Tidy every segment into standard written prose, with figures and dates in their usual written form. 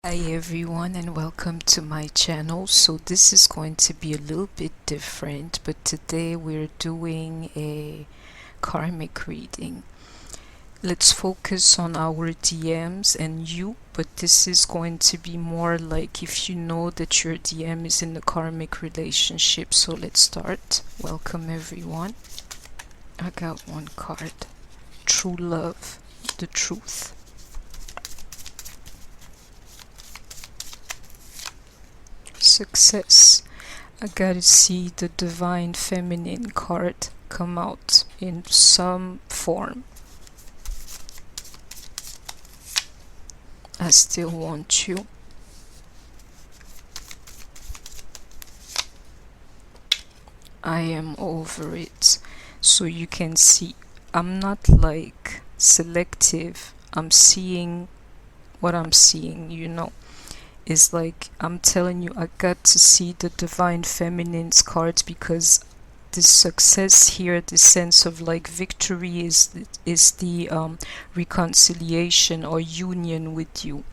Hi everyone and welcome to my channel. So this is going to be a little bit different, but today we're doing a karmic reading. Let's focus on our DMs and you, but this is going to be more like if you know that your DM is in a karmic relationship. So let's start. Welcome everyone. I got one card. True love, the truth. Success. I gotta see the divine feminine card come out in some form. I still want you. I am over it. So you can see I'm not like selective. I'm seeing what I'm seeing. It's like I'm telling you, I got to see the divine feminine's cards because the success here, the sense of like victory is the reconciliation or union with you.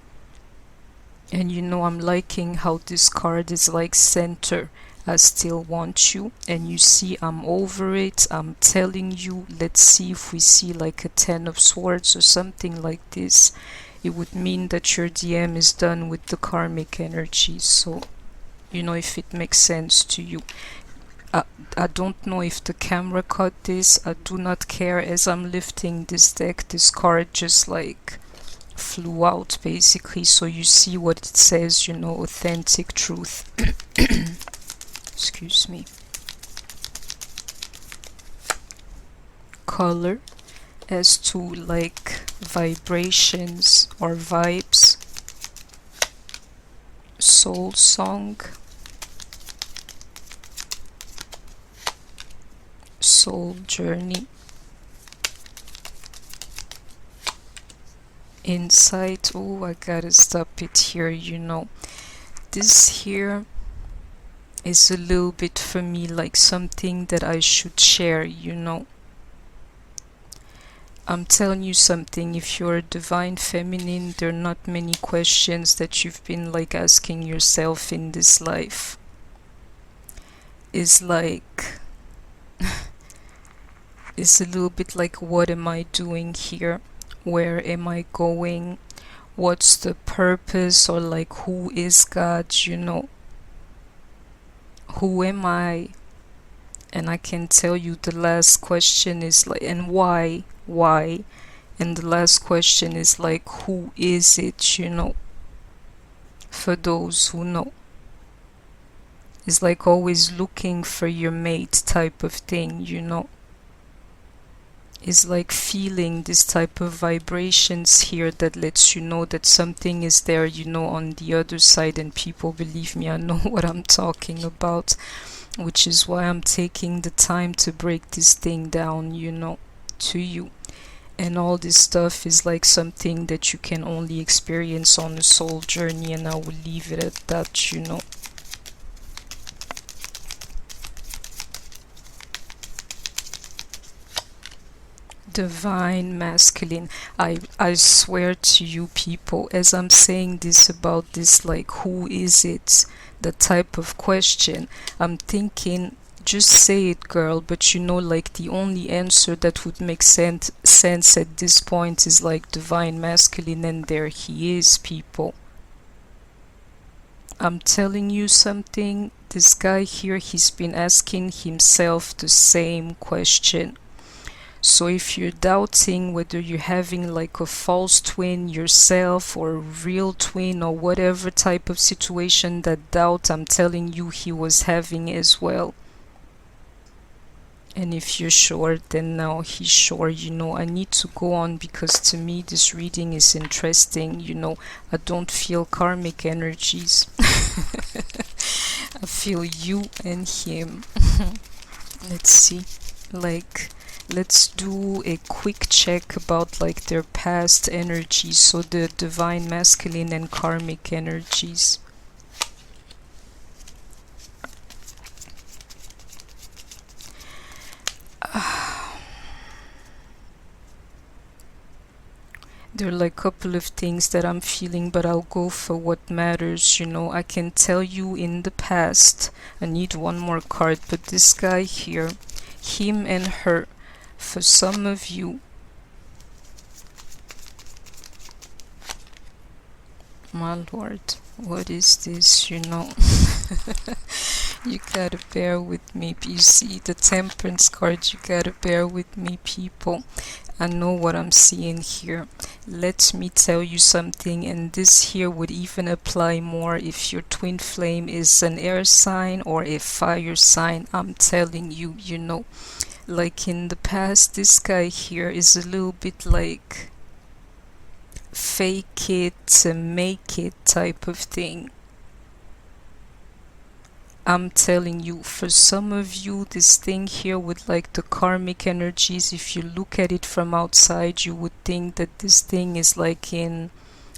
And I'm liking how this card is like center. I still want you, and you see I'm over it. I'm telling you, let's see if we see like a 10 of swords or something like this. It would mean that your DM is done with the karmic energy. So if it makes sense to you. I don't know if the camera caught this. I do not care. As I'm lifting this deck, this card just like flew out basically. So you see what it says, authentic truth. Excuse me. Color as to like vibrations or vibes. Soul song. Soul journey. Insight. Oh, I gotta stop it here. This here is a little bit for me like something that I should share. I'm telling you something, if you're a divine feminine, there are not many questions that you've been like asking yourself in this life. It's like it's a little bit like, what am I doing here? Where am I going? What's the purpose? Or like, who is God? Who am I? And I can tell you the last question is like, and why? And the last question is like, who is it? For those who know, it's like always looking for your mate type of thing. It's like feeling this type of vibrations here that lets you know that something is there, on the other side. And people, believe me, I know what I'm talking about, which is why I'm taking the time to break this thing down, to you. And all this stuff is like something that you can only experience on a soul journey, and I will leave it at that. Divine masculine. I swear to you people, as I'm saying this about this, like, who is it, the type of question, I'm thinking, just say it, girl. But like the only answer that would make sense at this point is like divine masculine, and there he is, people. I'm telling you something, this guy here, he's been asking himself the same question. So if you're doubting whether you're having like a false twin yourself or a real twin or whatever type of situation, that doubt, I'm telling you, he was having as well. And if you're sure, then now he's sure. I need to go on because to me this reading is interesting. I don't feel karmic energies. I feel you and him. Let's see. Let's do a quick check about like their past energies. So the divine masculine and karmic energies. There are like a couple of things that I'm feeling, but I'll go for what matters, you know. I can tell you in the past, I need one more card, but this guy here, him and her, for some of you, my lord, what is this, you know? You gotta bear with me. You see the Temperance card, you gotta bear with me, people. I know what I'm seeing here. Let me tell you something, and this here would even apply more if your twin flame is an air sign or a fire sign. I'm telling you, you know, like in the past, this guy here is a little bit like fake it to make it type of thing. I'm telling you, for some of you, this thing here with like the karmic energies, if you look at it from outside, you would think that this thing is like in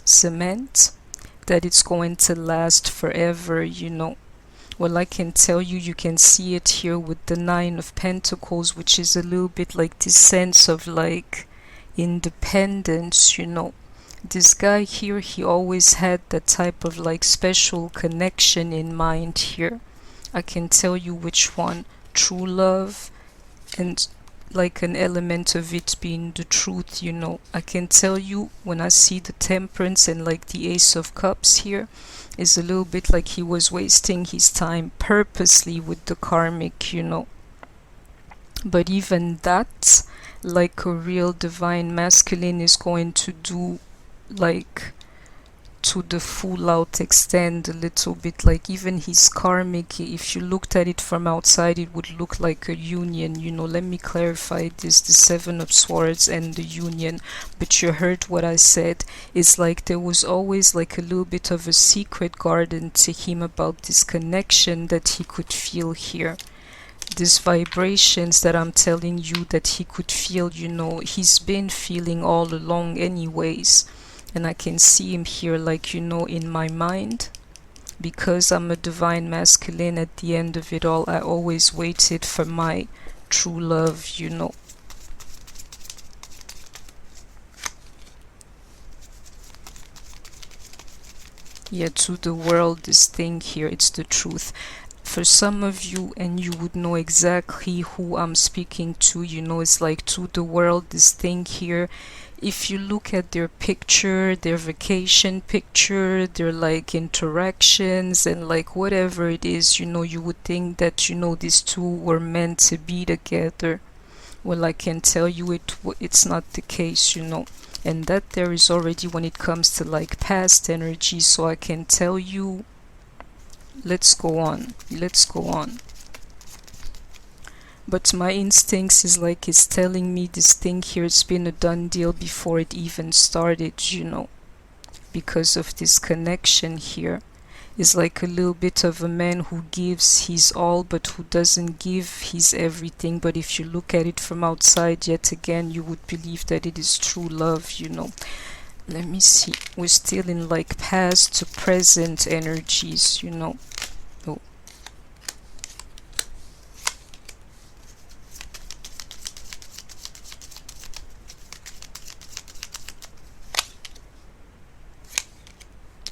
cement, that it's going to last forever, you know. Well, I can tell you, you can see it here with the Nine of Pentacles, which is a little bit like this sense of like independence, you know. This guy here, he always had that type of like special connection in mind here. I can tell you which one. True love and like an element of it being the truth, you know. I can tell you when I see the Temperance and like the Ace of Cups here, is a little bit like he was wasting his time purposely with the karmic, you know. But even that, like a real divine masculine is going to do like to the full out extent a little bit. Like even his karmic, if you looked at it from outside, it would look like a union, you know. Let me clarify this, the Seven of Swords and the union, but you heard what I said. It's like there was always like a little bit of a secret garden to him about this connection that he could feel here, these vibrations that I'm telling you that he could feel, you know, he's been feeling all along anyways. And I can see him here, like, you know, in my mind. Because I'm a divine masculine, at the end of it all, I always waited for my true love, you know. Yeah, to the world, this thing here, it's the truth. For some of you, and you would know exactly who I'm speaking to, you know, it's like to the world, this thing here. If you look at their picture, their vacation picture, their like interactions and like whatever it is, you know, you would think that, you know, these two were meant to be together. Well, I can tell you it's not the case, you know. And that there is already when it comes to like past energy, so I can tell you, let's go on. But my instincts is like it's telling me this thing here, it's been a done deal before it even started, you know. Because of this connection here. Is like a little bit of a man who gives his all but who doesn't give his everything. But if you look at it from outside, yet again, you would believe that it is true love, you know. Let me see. We're still in like past to present energies, you know.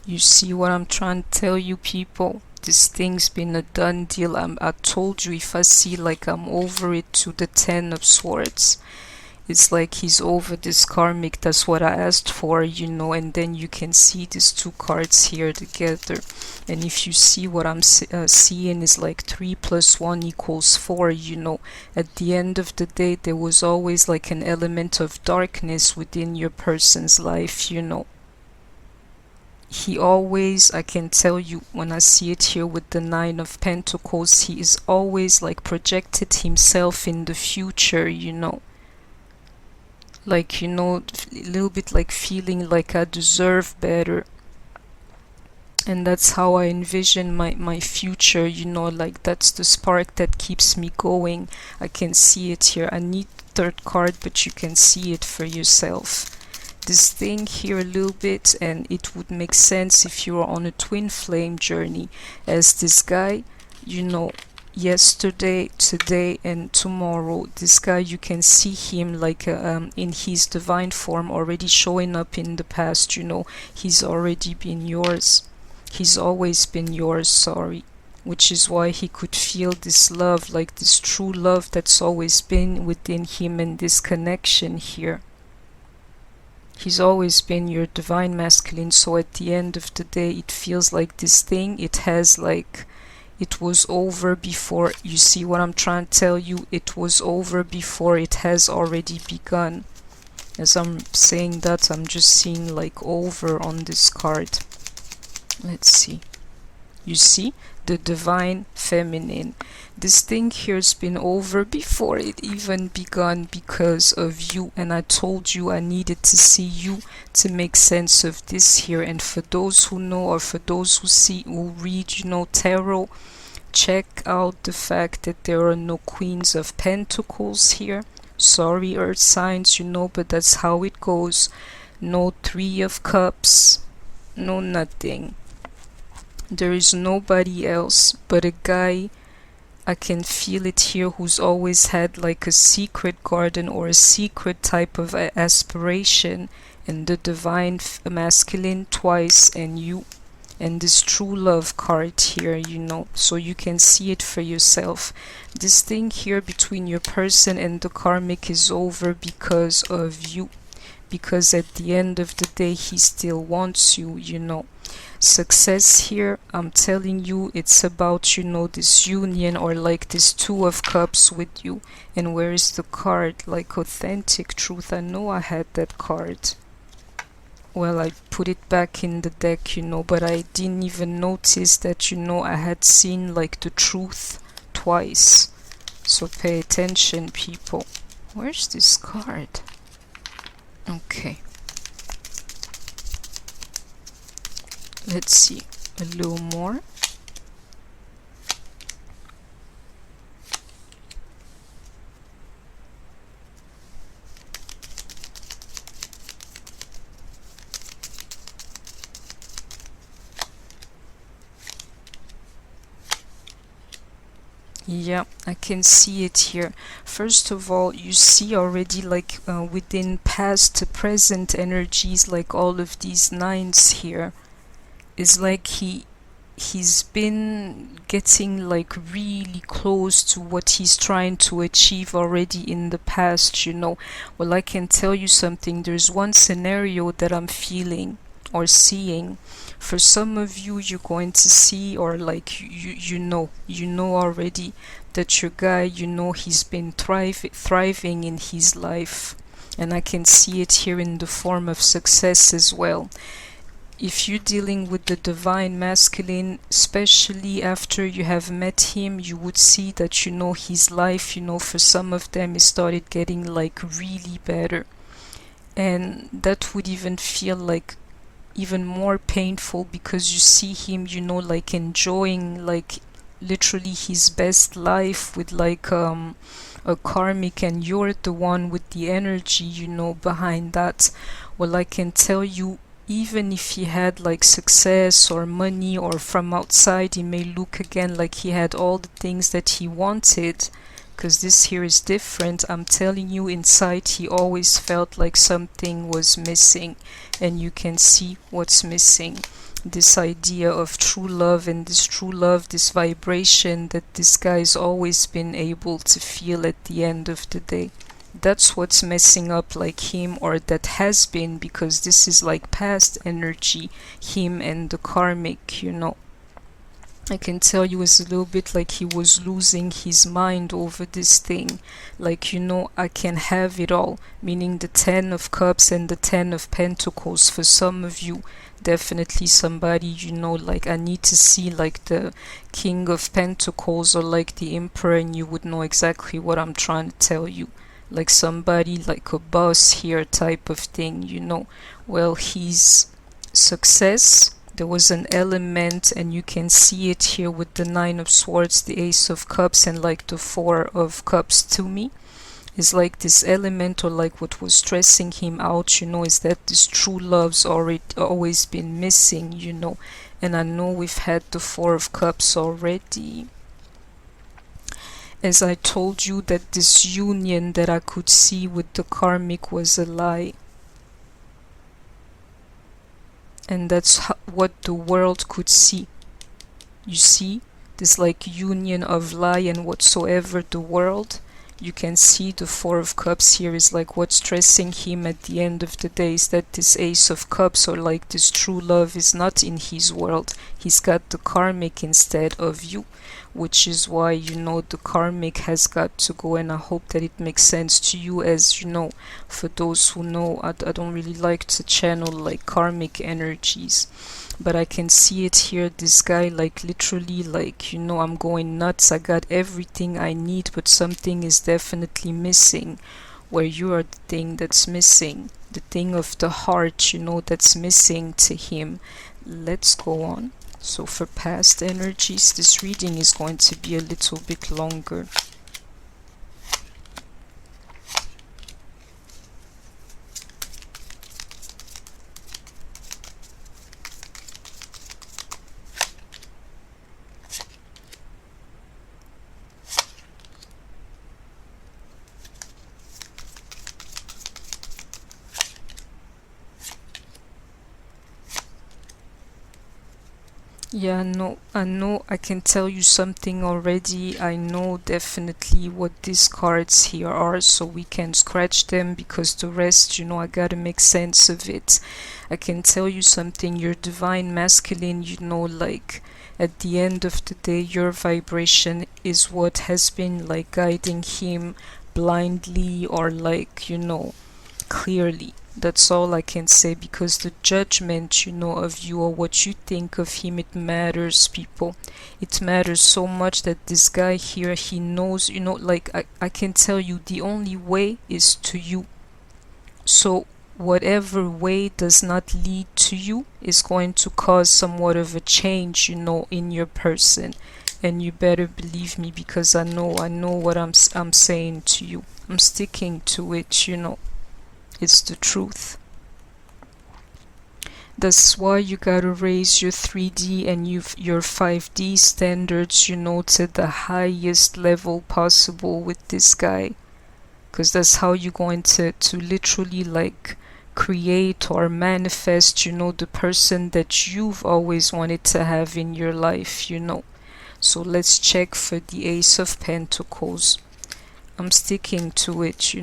You see what I'm trying to tell you, people? This thing's been a done deal. I told you, if I see like I'm over it, to the Ten of Swords. It's like he's over this karmic. That's what I asked for, you know. And then you can see these two cards here together. And if you see what I'm seeing is like 3 + 1 = 4, you know. At the end of the day, there was always like an element of darkness within your person's life, you know. He always, I can tell you, when I see it here with the Nine of Pentacles, he is always like projected himself in the future, you know. Like, you know, a little bit like feeling like I deserve better. And that's how I envision my future, you know, like that's the spark that keeps me going. I can see it here. I need third card, but you can see it for yourself. This thing here a little bit, and it would make sense if you are on a twin flame journey, as this guy, you know, yesterday, today, and tomorrow. This guy, you can see him like in his divine form already showing up in the past. He's already been yours. He's always been yours, sorry. Which is why he could feel this love, like this true love that's always been within him, and this connection here. He's always been your divine masculine, so at the end of the day, it feels like this thing, it has like, it was over before. You see what I'm trying to tell you? It was over before it has already begun. As I'm saying that, I'm just seeing like over on this card. Let's see. You see? The divine feminine. This thing here's been over before it even begun because of you, and I told you I needed to see you to make sense of this here. And for those who know, or for those who read tarot, check out the fact that there are no queens of pentacles here. Sorry, earth signs, but that's how it goes. No 3 of cups, no nothing. There is nobody else but a guy, I can feel it here, who's always had like a secret garden or a secret type of aspiration, and the divine masculine twice, and you, and this true love card here, so you can see it for yourself. This thing here between your person and the karmic is over because of you, because at the end of the day he still wants you. Success here, I'm telling you, it's about this union, or like this 2 of cups with you. And where is the card? Like authentic truth. I know I had that card. Well, I put it back in the deck, but I didn't even notice that I had seen like the truth twice. So pay attention, people. Where's this card? Okay, let's see a little more. Yeah, I can see it here. First of all, you see already like within past to present energies, like all of these 9s here, is like he's been getting like really close to what he's trying to achieve already in the past. Well, I can tell you something. There's one scenario that I'm feeling or seeing. For some of you, you're going to see, or like you know already that your guy, he's been thriving in his life, and I can see it here in the form of success as well. If you're dealing with the divine masculine, especially after you have met him, you would see that his life, for some of them, it started getting like really better, and that would even feel like even more painful, because you see him like enjoying like literally his best life with like a karmic, and you're the one with the energy behind that. Well, I can tell you, even if he had like success or money, or from outside he may look again like he had all the things that he wanted, because this here is different. I'm telling you, inside he always felt like something was missing, and you can see what's missing. This idea of true love, and this true love, this vibration that this guy's always been able to feel at the end of the day. That's what's messing up like him, or that has been, because this is like past energy, him and the karmic. I can tell you it's a little bit like he was losing his mind over this thing. Like, I can have it all, meaning the 10 of cups and the 10 of pentacles. For some of you, definitely somebody, like I need to see like the king of pentacles, or like the emperor, and you would know exactly what I'm trying to tell you. Like somebody like a boss here type of thing. Well, his success, there was an element, and you can see it here with the 9 of swords, the ace of cups, and like the 4 of cups. To me, is like this element, or like what was stressing him out, is that this true love's always been missing, and I know we've had the 4 of cups already. As I told you that this union that I could see with the karmic was a lie. And that's what the world could see. You see, this like union of lie and whatsoever the world. You can see the Four of Cups here is like what's stressing him at the end of the day is that this Ace of Cups or like this true love is not in his world. He's got the karmic instead of you, which is why the karmic has got to go, and I hope that it makes sense to you. As for those who know, I don't really like to channel like karmic energies, but I can see it here. This guy like literally like I'm going nuts, I got everything I need, but something is definitely missing, where you are the thing that's missing, the thing of the heart that's missing to him. Let's go on. So for past energies, this reading is going to be a little bit longer. Yeah, no, I know I can tell you something already. I know definitely what these cards here are, so we can scratch them because the rest, I gotta make sense of it. I can tell you something, your divine masculine, like at the end of the day, your vibration is what has been like guiding him blindly or like, clearly. That's all I can say, because the judgment, of you or what you think of him, it matters, people. It matters so much that this guy here, he knows, like I can tell you the only way is to you. So whatever way does not lead to you is going to cause somewhat of a change, in your person. And you better believe me, because I know what I'm saying to you. I'm sticking to it, It's the truth. That's why you gotta raise your 3D and your 5D standards, to the highest level possible with this guy. Because that's how you're going to literally like create or manifest, the person that you've always wanted to have in your life, So let's check for the Ace of Pentacles. I'm sticking to it,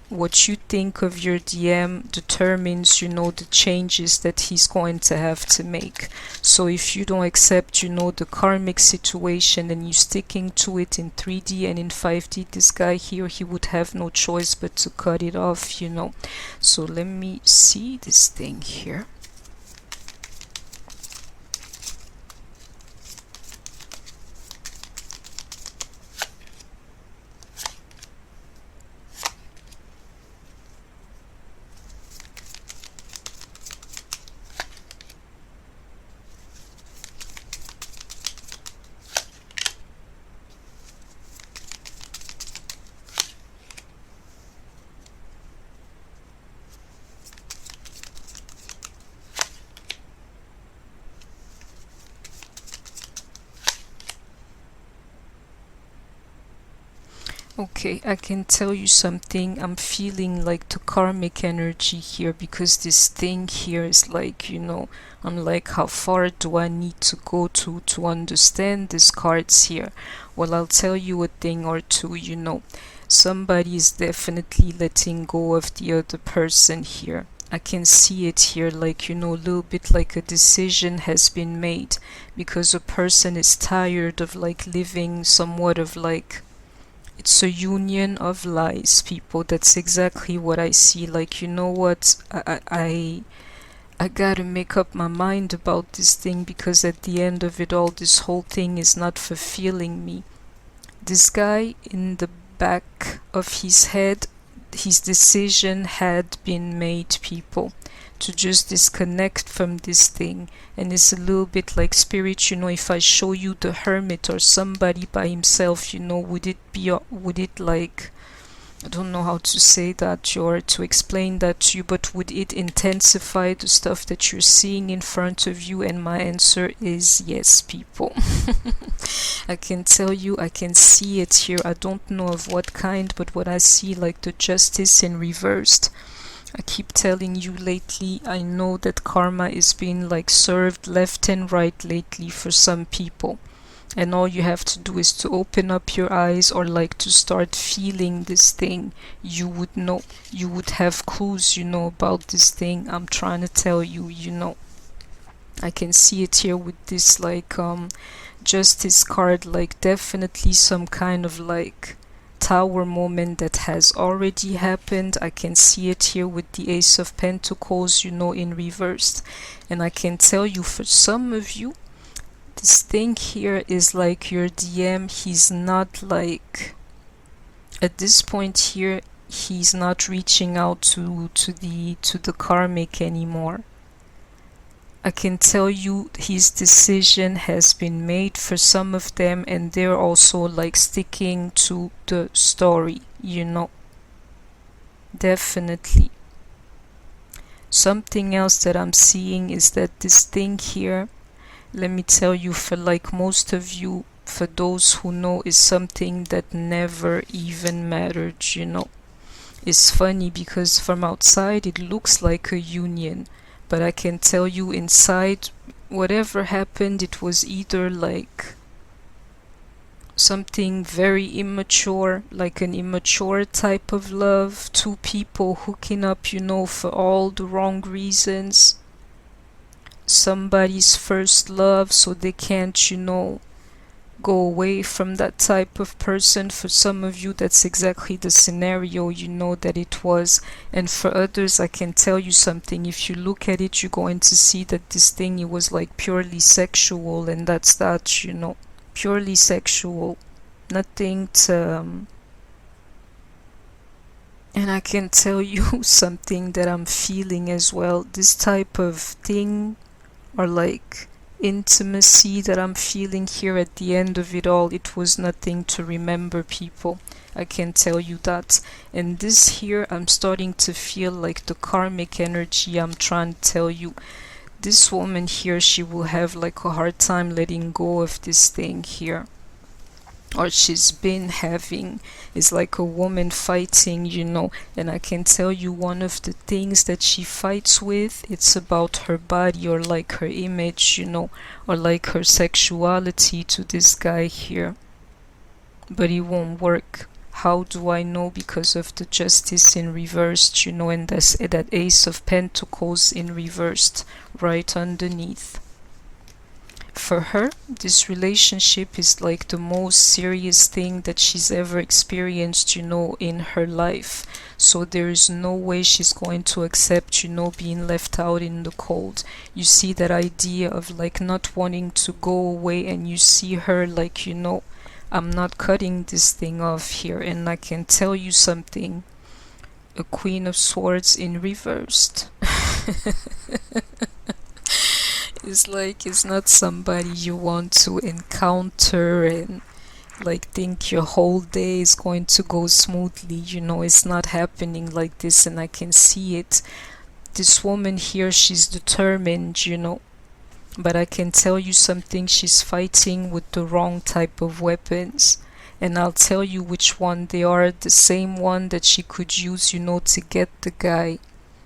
What you think of your DM determines, the changes that he's going to have to make. So if you don't accept, the karmic situation and you're sticking to it in 3D and in 5D, this guy here, he would have no choice but to cut it off, So let me see this thing here. Okay, I can tell you something. I'm feeling like the karmic energy here, because this thing here is like, I'm like, how far do I need to go to understand these cards here? Well, I'll tell you a thing or two, Somebody is definitely letting go of the other person here. I can see it here, like, a little bit like a decision has been made, because a person is tired of like living somewhat of like, it's a union of lies, people. That's exactly what I see. Like, what? I gotta make up my mind about this thing, because at the end of it all, this whole thing is not fulfilling me. This guy, in the back of his head, his decision had been made, people, to just disconnect from this thing. And it's a little bit like spirit, if I show you the hermit or somebody by himself, would it like I don't know how to say that or to explain that to you, but would it intensify the stuff that you're seeing in front of you? And my answer is yes, people. I can tell you, I can see it here. I don't know of what kind, but what I see, like the justice in reversed. I keep telling you lately, I know that karma is being like served left and right lately for some people. And all you have to do is to open up your eyes or like to start feeling this thing. You would know, you would have clues, about this thing I'm trying to tell you, I can see it here with this like justice card, like definitely some kind of like tower moment that has already happened. I can see it here with the Ace of Pentacles, in reversed. And I can tell you for some of you, this thing here is like your DM. He's not like, at this point here, he's not reaching out to the karmic anymore. I can tell you his decision has been made for some of them, and they're also like sticking to the story, Definitely. Something else that I'm seeing is that this thing here, let me tell you, for like most of you, for those who know, is something that never even mattered, It's funny because from outside it looks like a union, but I can tell you inside, whatever happened, it was either like something very immature, like an immature type of love, two people hooking up, for all the wrong reasons, somebody's first love, so they can't, go away from that type of person. For some of you, that's exactly the scenario, that it was. And for others, I can tell you something. If you look at it, you're going to see that this thing, it was like purely sexual, and that's that, purely sexual. Nothing to... And I can tell you something that I'm feeling as well. This type of thing, or like intimacy that I'm feeling here at the end of it all, it was nothing to remember, people. I can tell you that. And this here, I'm starting to feel like the karmic energy. I'm trying to tell you, this woman here, she will have like a hard time letting go of this thing here, or she's been having. Is like a woman fighting, and I can tell you one of the things that she fights with, it's about her body, or like her image, or like her sexuality to this guy here. But it won't work. How do I know? Because of the justice in reversed, and that Ace of Pentacles in reversed right underneath. For her, this relationship is like the most serious thing that she's ever experienced, in her life. So there is no way she's going to accept, being left out in the cold. You see that idea of like not wanting to go away, and you see her like, I'm not cutting this thing off here. And I can tell you something, a Queen of Swords in reversed. It's like, it's not somebody you want to encounter and like think your whole day is going to go smoothly, it's not happening like this. And I can see it. This woman here, she's determined, but I can tell you something, she's fighting with the wrong type of weapons. And I'll tell you which one they are. The same one that she could use, to get the guy.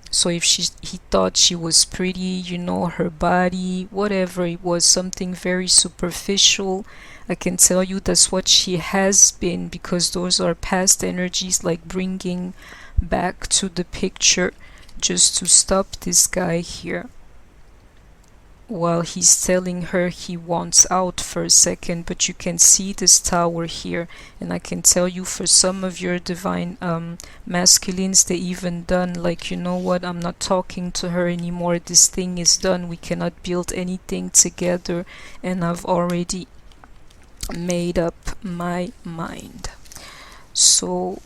So if he thought she was pretty, her body, whatever it was, something very superficial, I can tell you that's what she has been, because those are past energies, like bringing back to the picture just to stop this guy here. While he's telling her he wants out for a second, but you can see this tower here. And I can tell you, for some of your divine masculines, they even done like, what, I'm not talking to her anymore, this thing is done, we cannot build anything together, and I've already made up my mind. So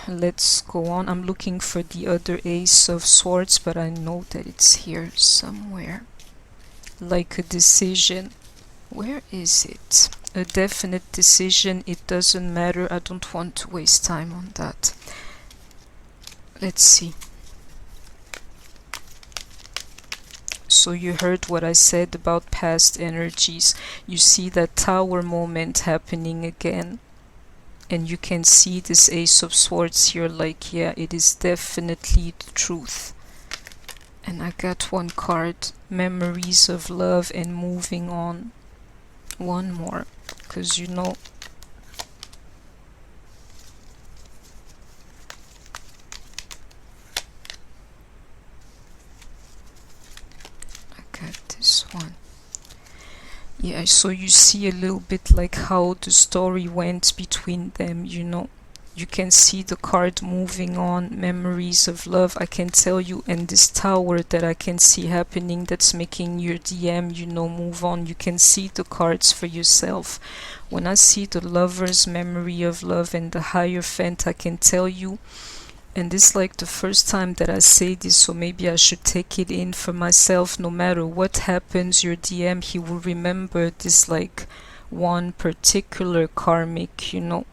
let's go on. I'm looking for the other Ace of Swords, but I know that it's here somewhere. Like a decision. Where is it? A definite decision. It doesn't matter. I don't want to waste time on that. Let's see. So you heard what I said about past energies. You see that tower moment happening again. And you can see this Ace of Swords here, like, yeah, it is definitely the truth. And I got one card, Memories of Love and Moving On. One more, because you know, I got this one. Yeah, so you see a little bit like how the story went between them, you know. You can see the card moving on, memories of love, I can tell you, and this tower that I can see happening that's making your DM, you know, move on. You can see the cards for yourself. When I see the Lover's memory of love and the Hierophant, I can tell you, and this is like the first time that I say this, so maybe I should take it in for myself. No matter what happens, your DM, he will remember this like one particular karmic, you know,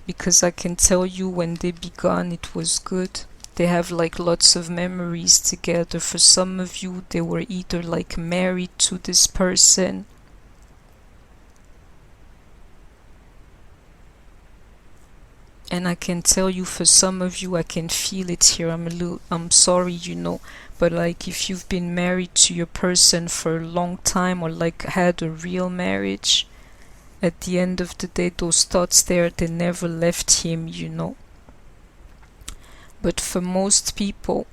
because I can tell you when they began it was good. They have like lots of memories together. For some of you, they were either like married to this person, and I can tell you for some of you, I can feel it here. I'm sorry, you know, but like if you've been married to your person for a long time or like had a real marriage, at the end of the day, those thoughts there, they never left him, you know. But for most people,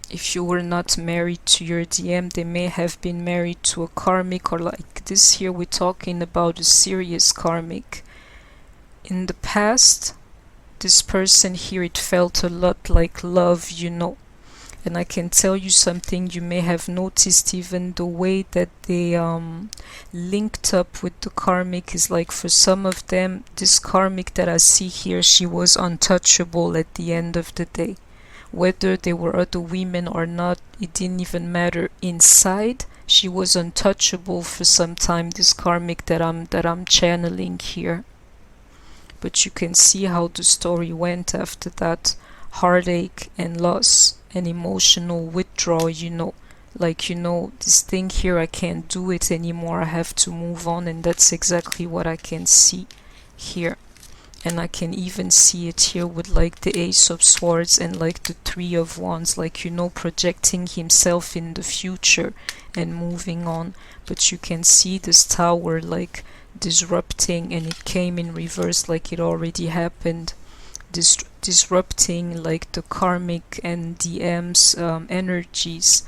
if you were not married to your DM, they may have been married to a karmic, or like this here, we're talking about a serious karmic. In the past, this person here, it felt a lot like love, you know. And I can tell you something, you may have noticed even the way that they linked up with the karmic is like, for some of them, this karmic that I see here, she was untouchable at the end of the day. Whether there were other women or not, it didn't even matter. Inside, she was untouchable for some time, this karmic that I'm channeling here. But you can see how the story went after that. Heartache and loss and emotional withdrawal, you know, like, you know, this thing here, I can't do it anymore, I have to move on. And that's exactly what I can see here. And I can even see it here with like the Ace of Swords and like the Three of Wands, like, you know, projecting himself in the future and moving on. But you can see this tower like disrupting, and it came in reverse like it already happened. Disrupting like the karmic and DM's energies.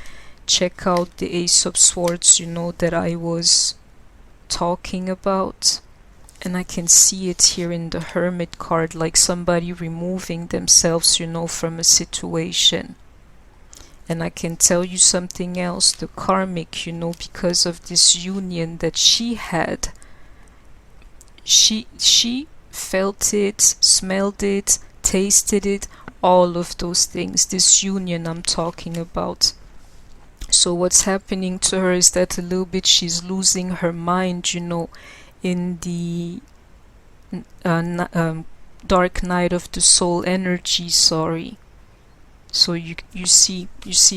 Check out the Ace of Swords, you know, that I was talking about. And I can see it here in the Hermit card, like somebody removing themselves, you know, from a situation. And I can tell you something else, the karmic, you know, because of this union that she had, she felt it, smelled it, tasted it, all of those things, this union I'm talking about. So what's happening to her is that a little bit she's losing her mind, you know, in the dark night of the soul energy, sorry. So you see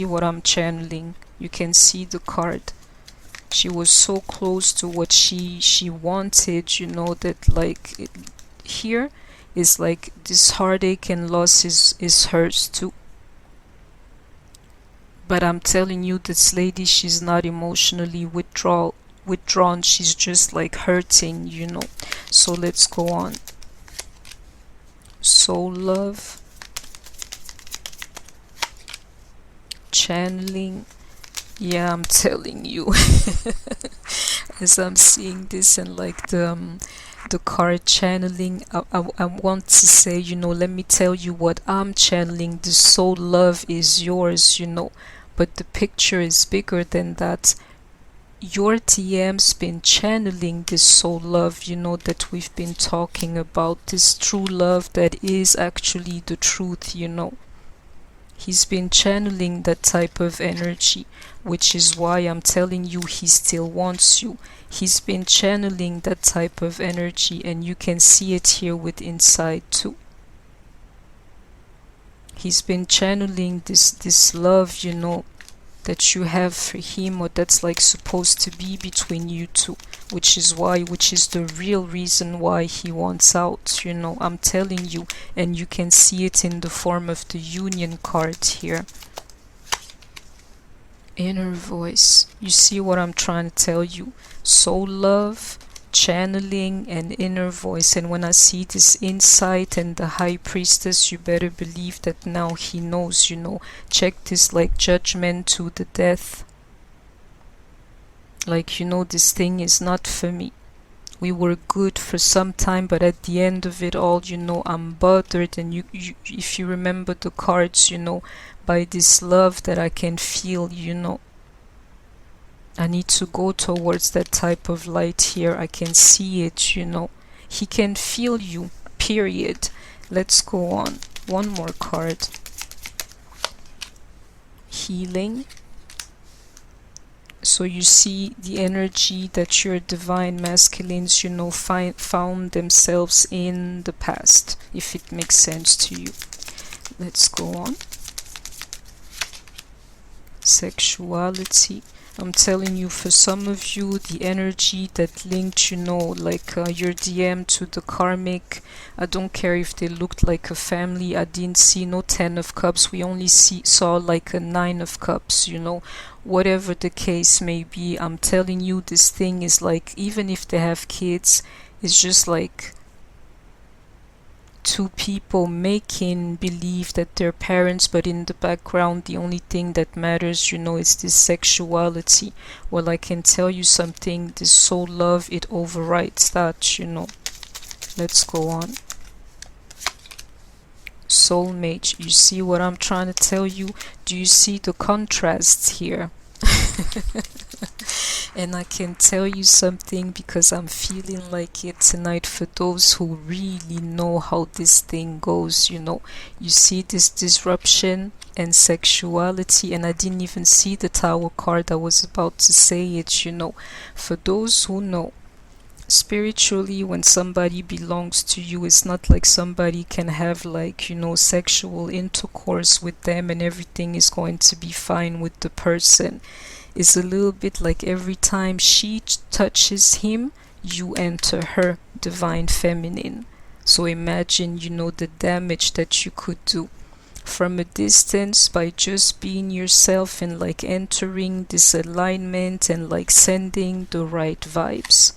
what I'm channeling. You can see the card. She was so close to what she wanted, you know, that like here is like this heartache and loss is hers too. But I'm telling you, this lady, she's not emotionally withdrawn, she's just like hurting, you know. So let's go on. Soul love, channeling. Yeah, I'm telling you. As I'm seeing this and like the card channeling, I want to say, you know, let me tell you what I'm channeling. The soul love is yours, you know, but the picture is bigger than that. Your TM's been channeling this soul love, you know, that we've been talking about, this true love that is actually the truth, you know. He's been channeling that type of energy, which is why I'm telling you he still wants you. He's been channeling that type of energy, and you can see it here with inside too. He's been channeling this love, that you have for him, or that's like supposed to be between you two, which is the real reason why he wants out, I'm telling you. And you can see it in the form of the union card here. Inner voice. You see what I'm trying to tell you? Soul love, channeling, and inner voice. And when I see this insight and the high priestess, you better believe that now he knows, check this, like judgment to the death. Like, this thing is not for me. We were good for some time, but at the end of it all, I'm bothered. And you if you remember the cards, by this love that I can feel, I need to go towards that type of light here. I can see it, He can feel you, period. Let's go on. One more card. Healing. So you see the energy that your divine masculines, found themselves in the past, if it makes sense to you. Let's go on. Sexuality. I'm telling you, for some of you, the energy that linked, your DM to the Karmic, I don't care if they looked like a family. I didn't see no 10 of Cups. We only saw like a 9 of Cups, Whatever the case may be, I'm telling you, this thing is like, even if they have kids, it's just like two people making believe that they're parents, but in the background the only thing that matters, is this sexuality. Well, I can tell you something, this soul love, it overrides that, Let's go on. Soulmate. You see what I'm trying to tell you? Do you see the contrasts here? And I can tell you something, because I'm feeling like it tonight, for those who really know how this thing goes, You see this disruption and sexuality, and I didn't even see the Tower card. I was about to say it, For those who know, spiritually, when somebody belongs to you, it's not like somebody can have sexual intercourse with them and everything is going to be fine with the person. It's a little bit like every time she touches him, you enter her divine feminine. So imagine, the damage that you could do from a distance by just being yourself and entering this alignment and sending the right vibes.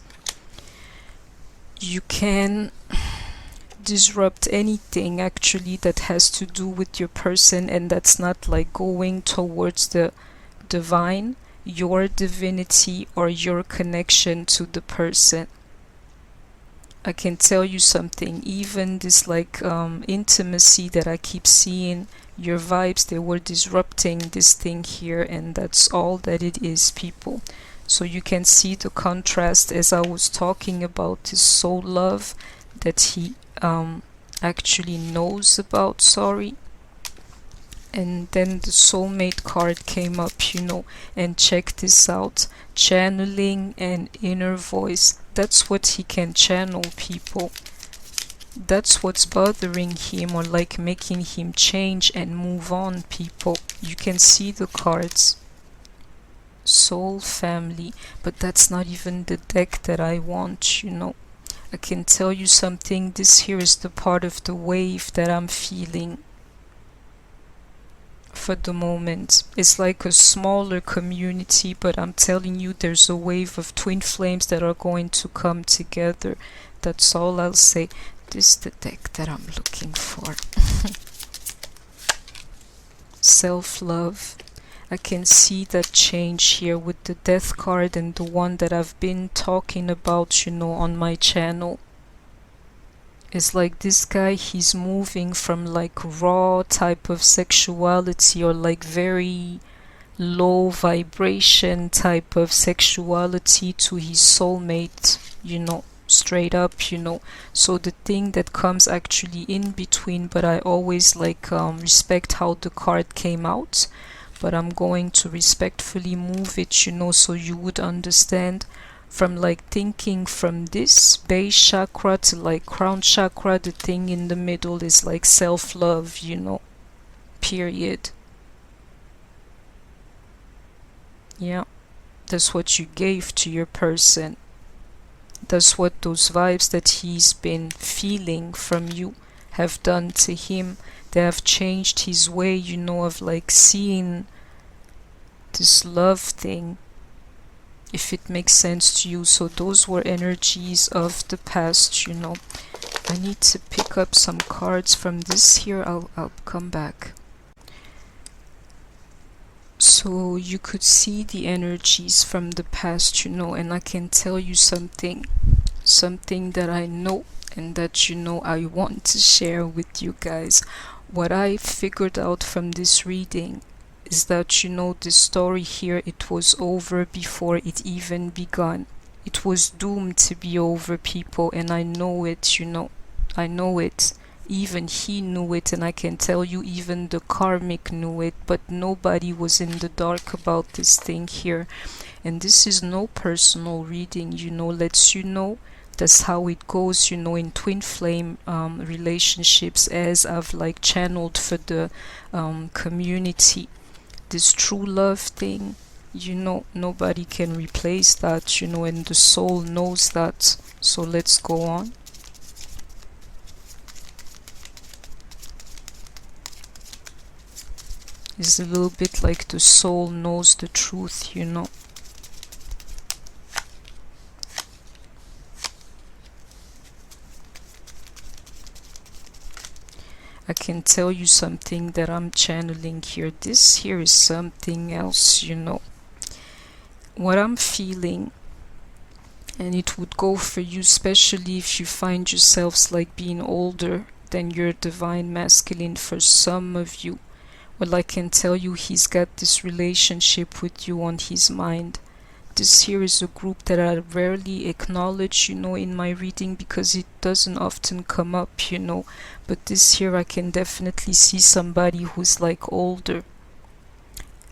You can disrupt anything actually that has to do with your person, and that's not going towards the divine, your divinity, or your connection to the person. I can tell you something, even this intimacy that I keep seeing, your vibes, they were disrupting this thing here, and that's all that it is, people. So you can see the contrast as I was talking about this soul love that he actually knows about, and then the soulmate card came up, and check this out, channeling and inner voice. That's what he can channel, people. That's what's bothering him, or making him change and move on, people. You can see the cards. Soul family, but that's not even the deck that I want, I can tell you something, this here is the part of the wave that I'm feeling for the moment. It's like a smaller community, but I'm telling you, there's a wave of twin flames that are going to come together. That's all I'll say. This is the deck that I'm looking for. Self-love. I can see that change here with the death card and the one that I've been talking about, on my channel. It's like this guy, he's moving from raw type of sexuality, or very low vibration type of sexuality, to his soulmate, straight up, So the thing that comes actually in between, but I always respect how the card came out. But I'm going to respectfully move it, so you would understand, from thinking from this base chakra to crown chakra, the thing in the middle is self-love, period. Yeah, that's what you gave to your person. That's what those vibes that he's been feeling from you have done to him. They have changed his way, of like seeing this love thing, if it makes sense to you. So those were energies of the past. I need to pick up some cards from this here. I'll come back. So you could see the energies from the past, and I can tell you something that I know and that I want to share with you guys. What I figured out from this reading is that the story here, it was over before it even begun. It was doomed to be over, people, and I know it. I know it. Even he knew it, and I can tell you even the Karmic knew it, but nobody was in the dark about this thing here. And this is no personal reading, lets you know that's how it goes, in twin flame relationships, as I've like channeled for the community. This true love thing, nobody can replace that, and the soul knows that. So let's go on. It's a little bit like the soul knows the truth, I can tell you something that I'm channeling here. This here is something else, What I'm feeling, and it would go for you, especially if you find yourselves like being older than your divine masculine. For some of you, well, I can tell you he's got this relationship with you on his mind. This here is a group that I rarely acknowledge, in my reading, because it doesn't often come up, But this here, I can definitely see somebody who's like older.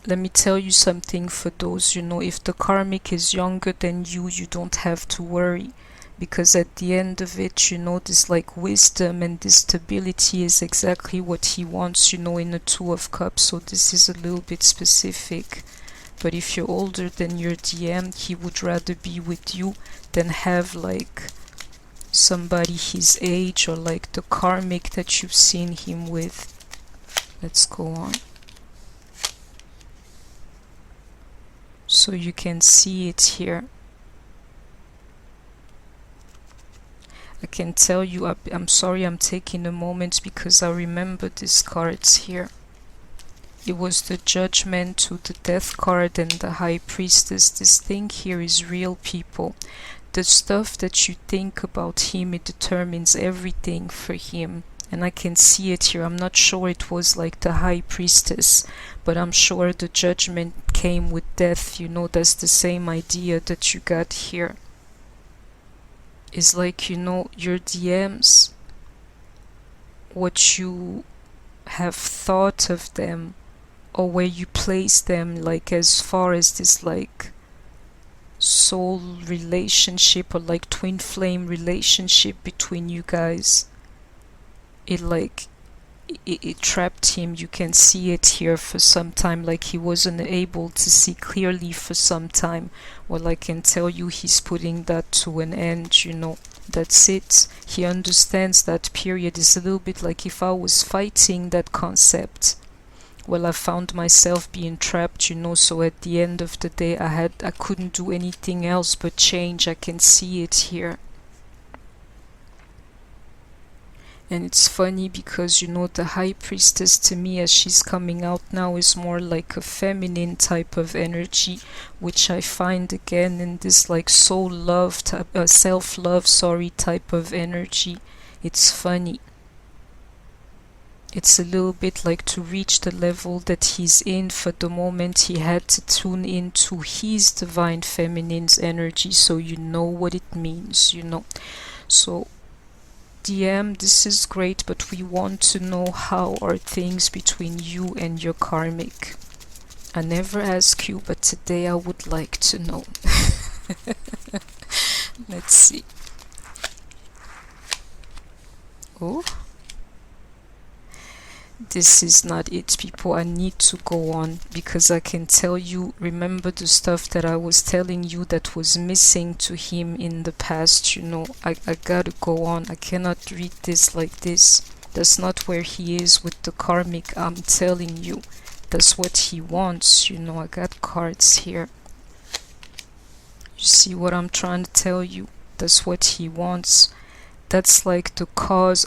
Let me tell you something for those, if the Karmic is younger than you don't have to worry. Because at the end of it, this like wisdom and this stability is exactly what he wants, in the Two of Cups. So this is a little bit specific. But if you're older than your DM, he would rather be with you than have like somebody his age, or like the Karmic that you've seen him with. Let's go on. So you can see it here. I can tell you, I'm sorry I'm taking a moment because I remember these cards here. It was the Judgment to the Death card and the High Priestess. This thing here is real, people. The stuff that you think about him, it determines everything for him. And I can see it here. I'm not sure it was like the High Priestess, but I'm sure the Judgment came with death. That's the same idea that you got here. Is like, your DMs, what you have thought of them, or where you place them, like as far as this like soul relationship or like twin flame relationship between you guys, it trapped him. You can see it here for some time, like he wasn't able to see clearly for some time. Well, I can tell you he's putting that to an end, That's it. He understands that period. Is a little bit like if I was fighting that concept. Well, I found myself being trapped, so at the end of the day I couldn't do anything else but change. I can see it here. And it's funny because, the High Priestess to me, as she's coming out now, is more like a feminine type of energy, which I find again in this like soul love, self-love, type of energy. It's funny. It's a little bit like to reach the level that he's in for the moment, he had to tune into his divine feminine's energy, so you know what it means, So DM, this is great, but we want to know how are things between you and your Karmic. I never ask you, but today I would like to know. Let's see. Oh, this is not it, people. I need to go on because I can tell you, remember the stuff that I was telling you that was missing to him in the past, I gotta go on. I cannot read this like this. That's not where he is with the karmic. I'm telling you, that's what he wants. I got cards here. You see what I'm trying to tell you? That's what he wants. That's like the cause.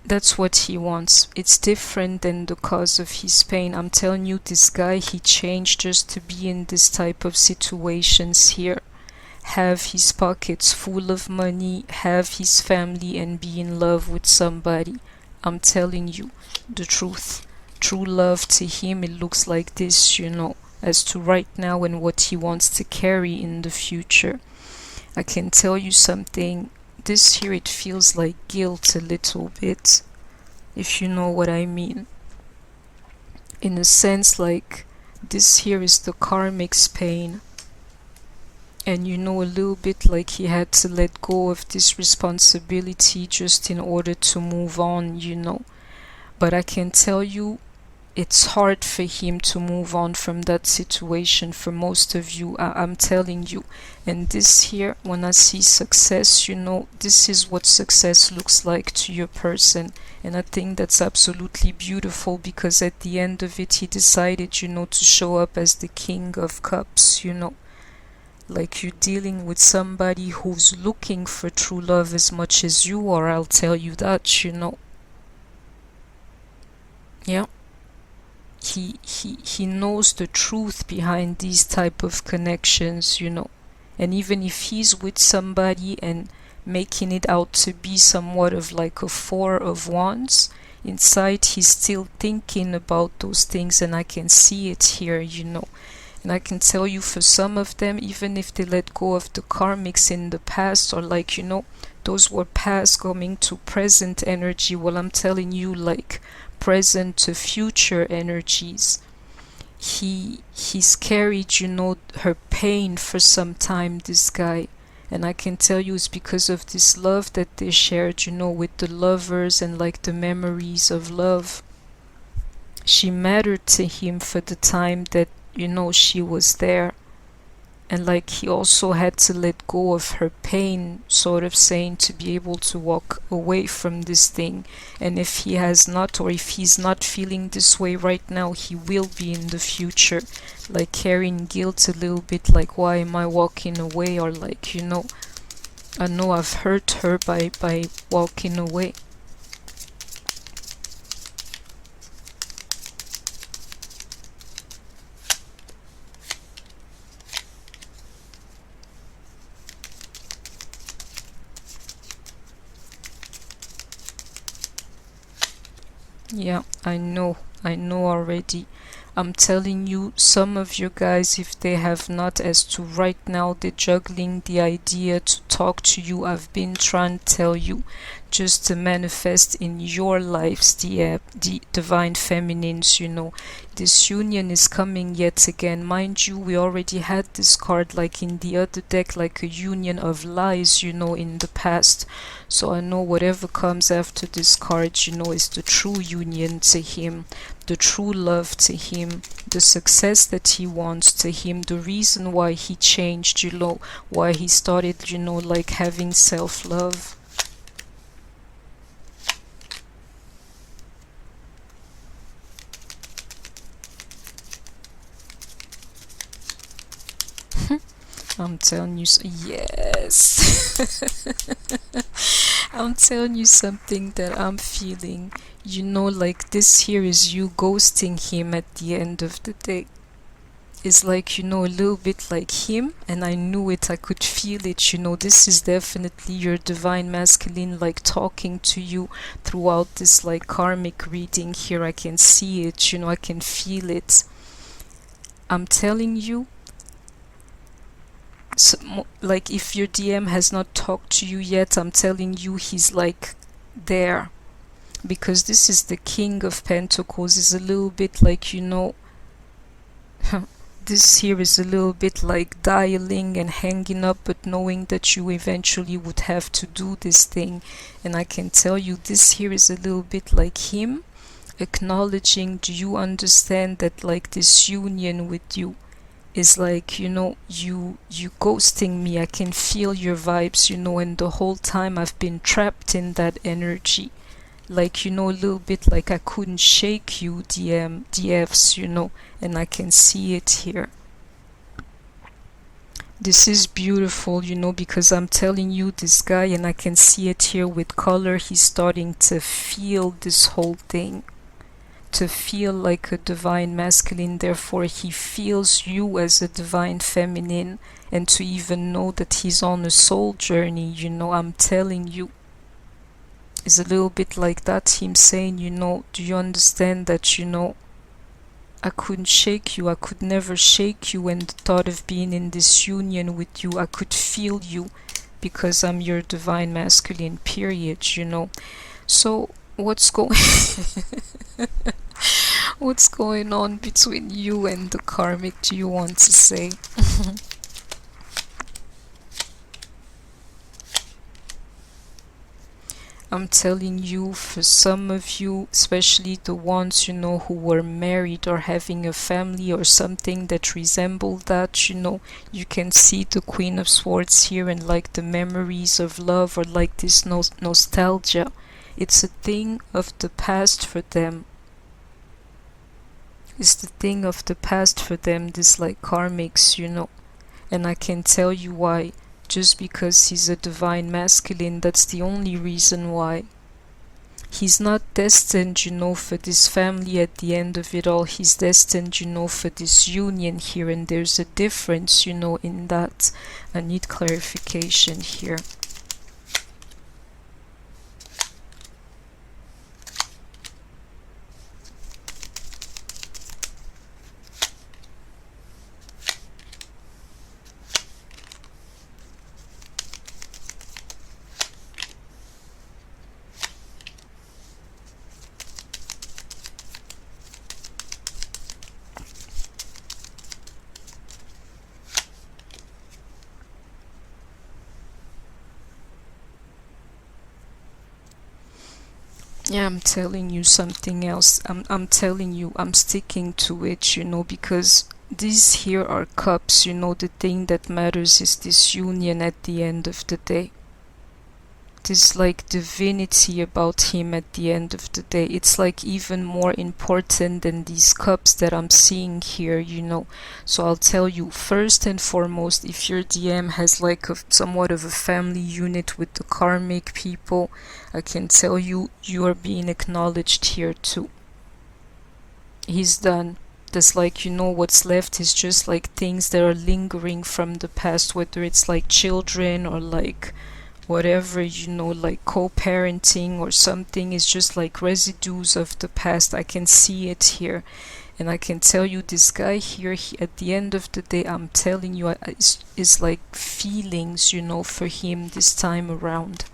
That's what he wants. It's different than the cause of his pain. I'm telling you, this guy, he changed just to be in this type of situations here. Have his pockets full of money, have his family, and be in love with somebody. I'm telling you the truth. True love to him, it looks like this, as to right now and what he wants to carry in the future. I can tell you something. This here, it feels like guilt a little bit, if you know what I mean. In a sense, like, this here is the karmic's pain. And a little bit like he had to let go of this responsibility just in order to move on, But I can tell you, it's hard for him to move on from that situation for most of you. I'm telling you. And this here, when I see success, this is what success looks like to your person. And I think that's absolutely beautiful because at the end of it, he decided, to show up as the King of Cups, Like you're dealing with somebody who's looking for true love as much as you are. I'll tell you that, Yeah. He knows the truth behind these type of connections, And even if he's with somebody and making it out to be somewhat of like a Four of Wands, inside he's still thinking about those things, and I can see it here, And I can tell you, for some of them, even if they let go of the karmics in the past, or like, those were past coming to present energy, well, I'm telling you, like, present to future energies. He's carried, her pain for some time, this guy. And I can tell you it's because of this love that they shared, with the lovers and like the memories of love. She mattered to him for the time that, she was there. And like he also had to let go of her pain, sort of saying, to be able to walk away from this thing. And if he has not, or if he's not feeling this way right now, he will be in the future, like carrying guilt a little bit, like, why am I walking away? Or like, I know I've hurt her by walking away. Yeah, I know already. I'm telling you, some of you guys, if they have not, as to right now, they're juggling the idea to talk to you. I've been trying to tell you, just to manifest in your lives the divine feminines, This union is coming yet again. Mind you, we already had this card, like in the other deck, like a union of lies, in the past. So I know whatever comes after this card, is the true union to him, the true love to him, the success that he wants to him, the reason why he changed, why he started, like having self-love. I'm telling you, yes. I'm telling you something that I'm feeling. Like this here is you ghosting him at the end of the day. It's like, a little bit like him, and I knew it, I could feel it, this is definitely your divine masculine, like talking to you throughout this like karmic reading here. I can see it, I can feel it. I'm telling you, so, like if your DM has not talked to you yet, I'm telling you, he's like there, because this is the King of Pentacles. Is a little bit like, this here is a little bit like dialing and hanging up, but knowing that you eventually would have to do this thing. And I can tell you this here is a little bit like him acknowledging, do you understand that like this union with you is like, you ghosting me. I can feel your vibes, and the whole time I've been trapped in that energy. Like, a little bit like I couldn't shake you, DFs, and I can see it here. This is beautiful, because I'm telling you, this guy, and I can see it here with color, he's starting to feel this whole thing, to feel like a divine masculine. Therefore, he feels you as a divine feminine, and to even know that he's on a soul journey, I'm telling you, is a little bit like that. Him saying, do you understand that, I couldn't shake you. I could never shake you. And the thought of being in this union with you, I could feel you because I'm your divine masculine, period, So what's going what's going on between you and the karmic, do you want to say? I'm telling you, for some of you, especially the ones, who were married or having a family or something that resembled that, you can see the Queen of Swords here and like the memories of love or like this nostalgia. It's a thing of the past for them. It's the thing of the past for them, this like karmics, And I can tell you why. Just because he's a divine masculine, that's the only reason why. He's not destined, for this family at the end of it all. He's destined, for this union here, and there's a difference, in that. I need clarification here. Yeah, I'm telling you something else. I'm telling you, I'm sticking to it, because these here are cups, the thing that matters is this union at the end of the day. This like divinity about him at the end of the day. It's like even more important than these cups that I'm seeing here, So I'll tell you, first and foremost, if your DM has like somewhat of a family unit with the karmic people, I can tell you, you are being acknowledged here too. He's done. There's like, what's left is just like things that are lingering from the past, whether it's like children or like whatever, like co-parenting or something. Is just like residues of the past. I can see it here. And I can tell you, this guy here, at the end of the day, I'm telling you, is like feelings, for him this time around.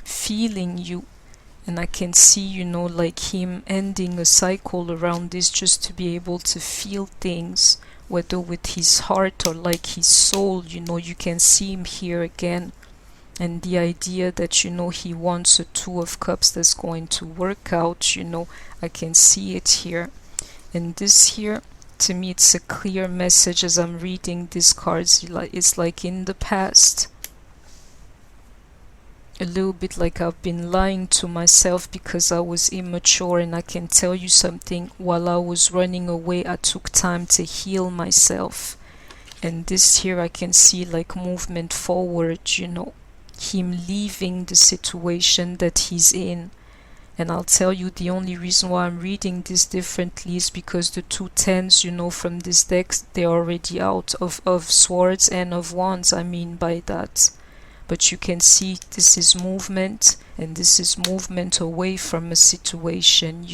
Feeling you. And I can see, like him ending a cycle around this just to be able to feel things, whether with his heart or like his soul, you can see him here again. And the idea that, he wants a Two of Cups that's going to work out, I can see it here. And this here, to me, it's a clear message as I'm reading these cards. It's like in the past. A little bit like I've been lying to myself because I was immature, and I can tell you something, while I was running away, I took time to heal myself. And this here I can see like movement forward, him leaving the situation that he's in. And I'll tell you, the only reason why I'm reading this differently is because the 2 tens, from this deck, they're already out of swords and of wands, I mean by that. But you can see this is movement, and this is movement away from a situation,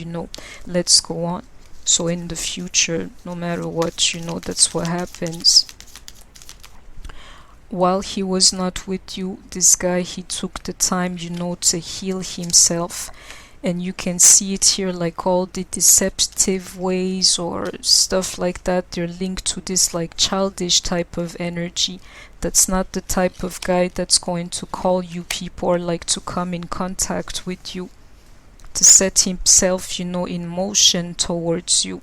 Let's go on. So in the future, no matter what, that's what happens. While he was not with you, this guy, he took the time, to heal himself. and you can see it here, like all the deceptive ways or stuff like that, they're linked to this like childish type of energy. That's not the type of guy that's going to call you people or like to come in contact with you, to set himself, in motion towards you.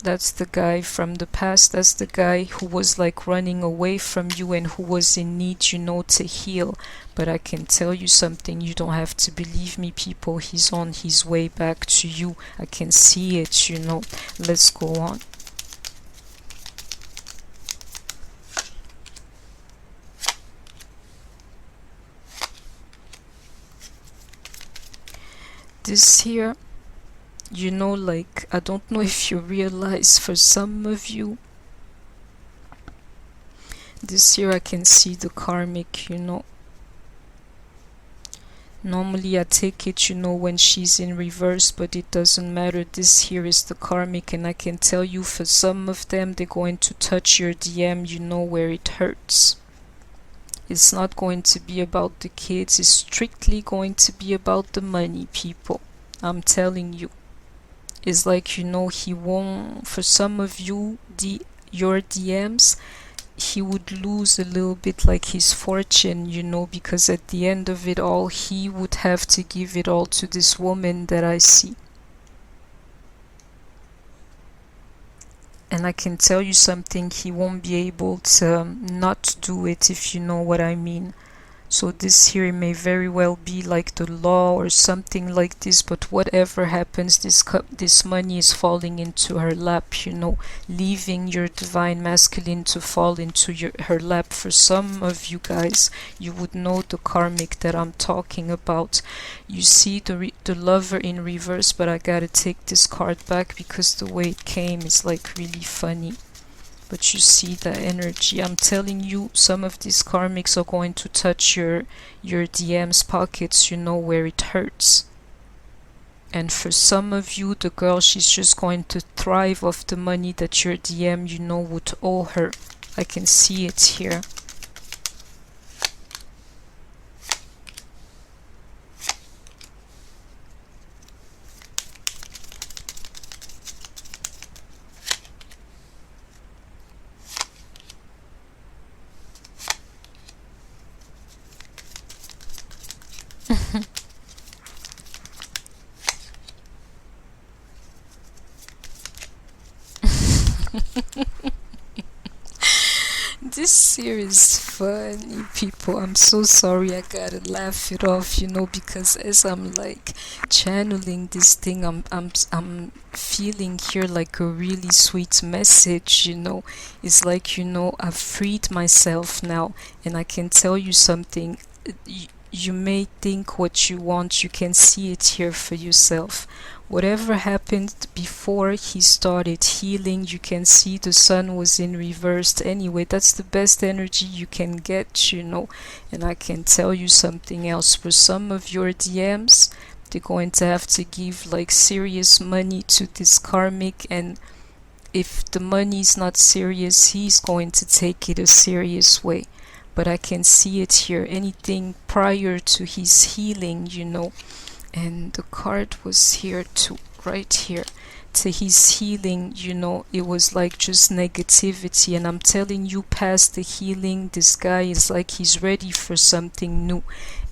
That's the guy from the past. That's the guy who was like running away from you and who was in need, to heal. But I can tell you something, you don't have to believe me, people. He's on his way back to you. I can see it, Let's go on. This here, like, I don't know if you realize, for some of you, this here I can see the karmic, Normally I take it, when she's in reverse, but it doesn't matter. This here is the karmic, and I can tell you for some of them, they're going to touch your DM, where it hurts. It's not going to be about the kids, it's strictly going to be about the money, people. I'm telling you. It's like, he won't, for some of you, your DMs, he would lose a little bit like his fortune, because at the end of it all, he would have to give it all to this woman that I see. And I can tell you something, he won't be able to not do it, if you know what I mean. So this here may very well be like the law or something like this, but whatever happens, this money is falling into her lap, leaving your divine masculine to fall into her lap. For some of you guys, you would know the karmic that I'm talking about. You see the lover in reverse, but I gotta take this card back because the way it came is like really funny. But you see the energy. I'm telling you, some of these karmics are going to touch your DM's pockets, where it hurts. And for some of you, the girl, she's just going to thrive off the money that your DM, would owe her. I can see it here. This here is funny, people. I'm so sorry, I gotta laugh it off, because as I'm like channeling this thing, I'm feeling here like a really sweet message, It's like, I've freed myself now, and I can tell you something. You may think what you want, you can see it here for yourself. Whatever happened before he started healing, you can see the sun was in reverse. Anyway, that's the best energy you can get, And I can tell you something else. For some of your DMs, they're going to have to give like serious money to this karmic, and if the money is not serious, he's going to take it a serious way. But I can see it here, anything prior to his healing, and the card was here too, right here. To his healing, it was like just negativity, and I'm telling you, past the healing, this guy is like he's ready for something new.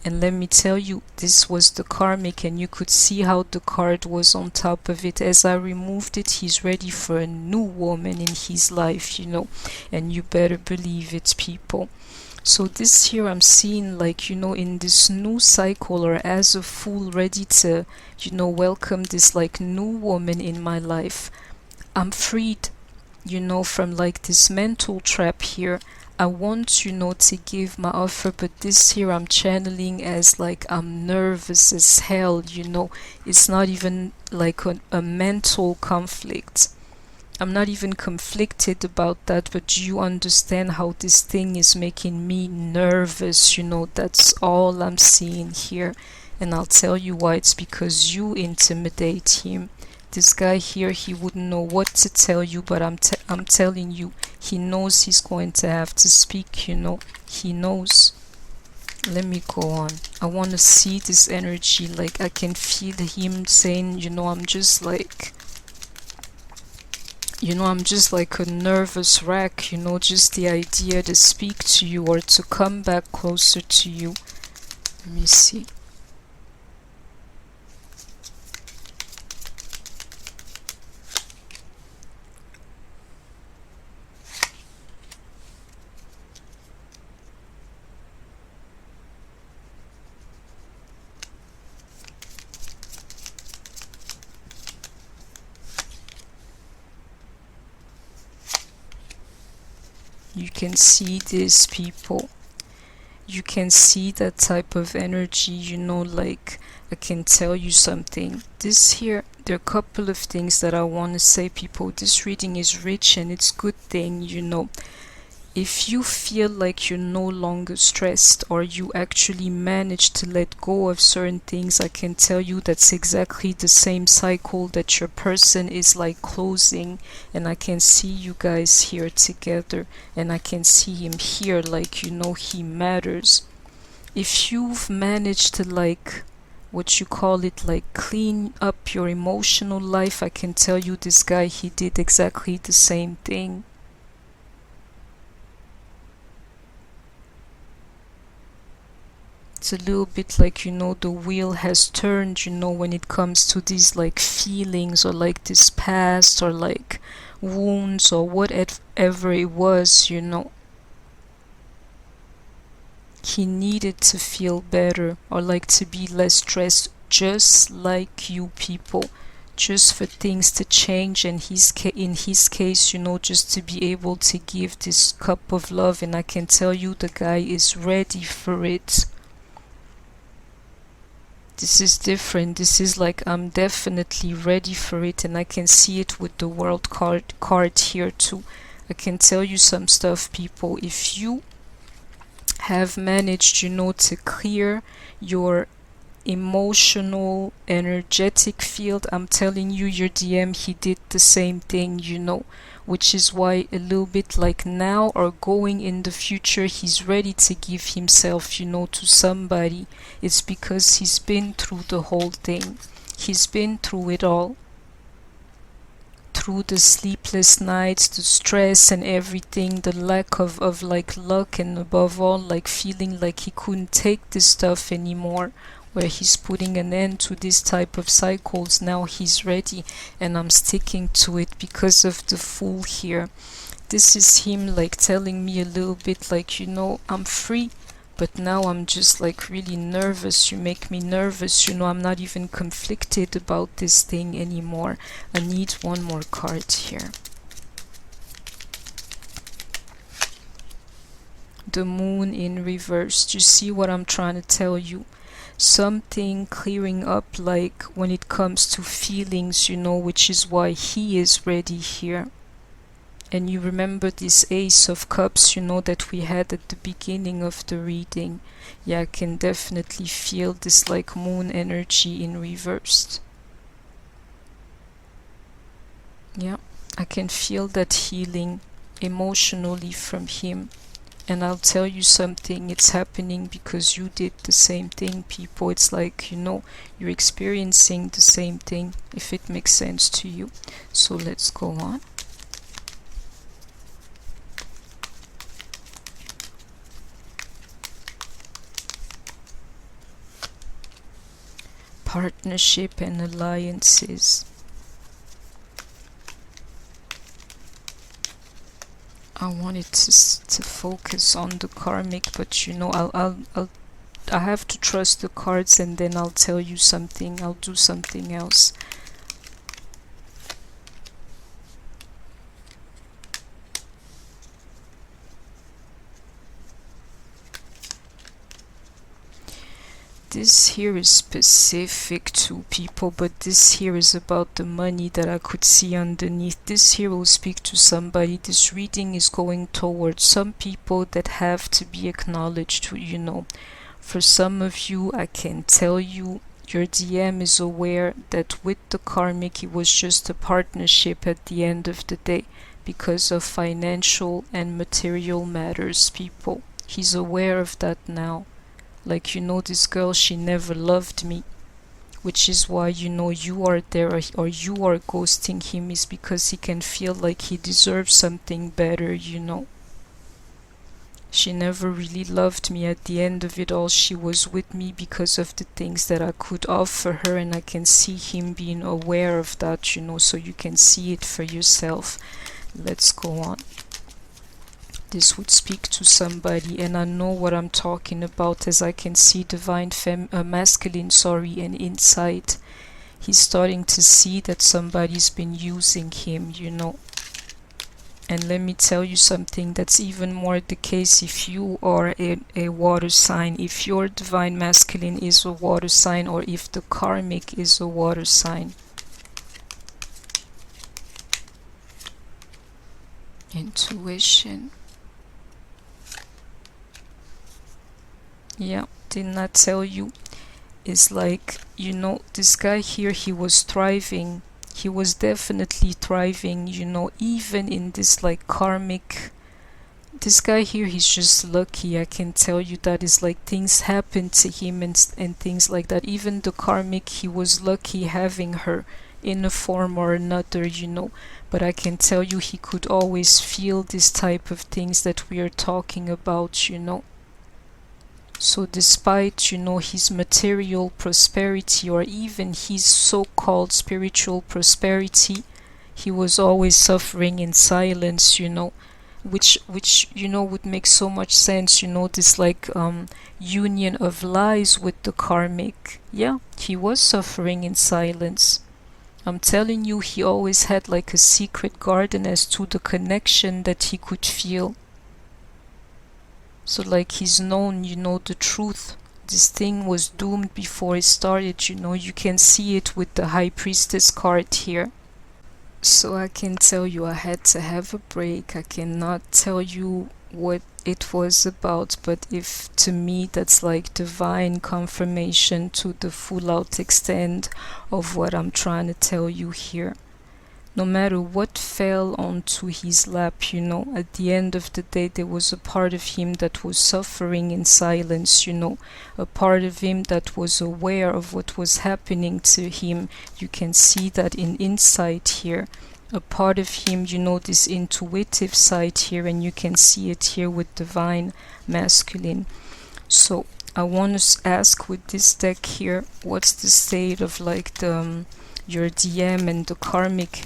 And let me tell you, this was the karmic, and you could see how the card was on top of it. As I removed it, he's ready for a new woman in his life, and you better believe it, people. So this here I'm seeing like, in this new cycle, or as a fool ready to, welcome this like new woman in my life. I'm freed, from like this mental trap here. I want, to give my offer, but this here I'm channeling as like I'm nervous as hell, It's not even like a mental conflict. I'm not even conflicted about that, but do you understand how this thing is making me nervous? That's all I'm seeing here. And I'll tell you why. It's because you intimidate him. This guy here, he wouldn't know what to tell you, but I'm telling you, he knows he's going to have to speak, He knows. Let me go on. I want to see this energy. Like, I can feel him saying, I'm just like, I'm just like a nervous wreck, just the idea to speak to you or to come back closer to you. Let me see. You can see these people. You can see that type of energy, like, I can tell you something. This here, there are a couple of things that I want to say, people. This reading is rich and it's good thing, If you feel like you're no longer stressed or you actually manage to let go of certain things, I can tell you that's exactly the same cycle that your person is like closing, and I can see you guys here together, and I can see him here, like, he matters. If you've managed to, like, what you call it, like, clean up your emotional life, I can tell you this guy, he did exactly the same thing. It's a little bit like, the wheel has turned, when it comes to these, like, feelings or like this past or like wounds or whatever it was, He needed to feel better or like to be less stressed, just like you people. Just for things to change, and in his case, just to be able to give this cup of love, and I can tell you the guy is ready for it. This is different. This is like, I'm definitely ready for it, and I can see it with the world card here too. I can tell you some stuff, people. If you have managed, to clear your emotional, energetic field, I'm telling you, your DM, he did the same thing, which is why a little bit like now or going in the future, he's ready to give himself, to somebody. It's because he's been through the whole thing. He's been through it all. Through the sleepless nights, the stress and everything, the lack of like luck, and above all, like feeling like he couldn't take this stuff anymore, where he's putting an end to this type of cycles. Now he's ready, and I'm sticking to it because of the Fool here. This is him like telling me a little bit like, I'm free, but now I'm just like really nervous. You make me nervous, I'm not even conflicted about this thing anymore. I need one more card here. The Moon in reverse. Do you see what I'm trying to tell you? Something clearing up, like when it comes to feelings, which is why he is ready here. And you remember this Ace of Cups, that we had at the beginning of the reading. Yeah, I can definitely feel this like moon energy in reverse. Yeah, I can feel that healing emotionally from him. And I'll tell you something, it's happening because you did the same thing, people. It's like, you're experiencing the same thing, if it makes sense to you. So let's go on. Partnership and alliances. I wanted to focus on the karmic, but I have to trust the cards, and then I'll tell you something. I'll do something else. This here is specific to people, but this here is about the money that I could see underneath. This here will speak to somebody. This reading is going towards some people that have to be acknowledged. For some of you, I can tell you, your DM is aware that with the karmic, it was just a partnership at the end of the day because of financial and material matters, people. He's aware of that now. Like, this girl, she never loved me, which is why, you are there, or you are ghosting him, is because he can feel like he deserves something better. She never really loved me. At the end of it all, she was with me because of the things that I could offer her, and I can see him being aware of that, so you can see it for yourself. Let's go on. This would speak to somebody, and I know what I'm talking about, as I can see divine masculine, and inside he's starting to see that somebody's been using him, And let me tell you something, that's even more the case if you are a water sign, if your divine masculine is a water sign, or if the karmic is a water sign. Intuition. Yeah, didn't I tell you? It's like, this guy here, he was thriving. He was definitely thriving, even in this like karmic. This guy here, he's just lucky. I can tell you that. It's like things happened to him and things like that. Even the karmic, he was lucky having her in a form or another, But I can tell you, he could always feel this type of things that we are talking about, So despite, his material prosperity, or even his so-called spiritual prosperity, he was always suffering in silence, which would make so much sense, this like union of lies with the karmic. Yeah, he was suffering in silence. I'm telling you, he always had like a secret garden as to the connection that he could feel. So like he's known, the truth. This thing was doomed before it started, You can see it with the High Priestess card here. So I can tell you, I had to have a break. I cannot tell you what it was about, but if to me that's like divine confirmation to the full out extent of what I'm trying to tell you here. No matter what fell onto his lap, at the end of the day, there was a part of him that was suffering in silence, a part of him that was aware of what was happening to him. You can see that in insight here. A part of him, this intuitive side here, and you can see it here with divine masculine. So I want to ask with this deck here, what's the state of like your DM and the karmic.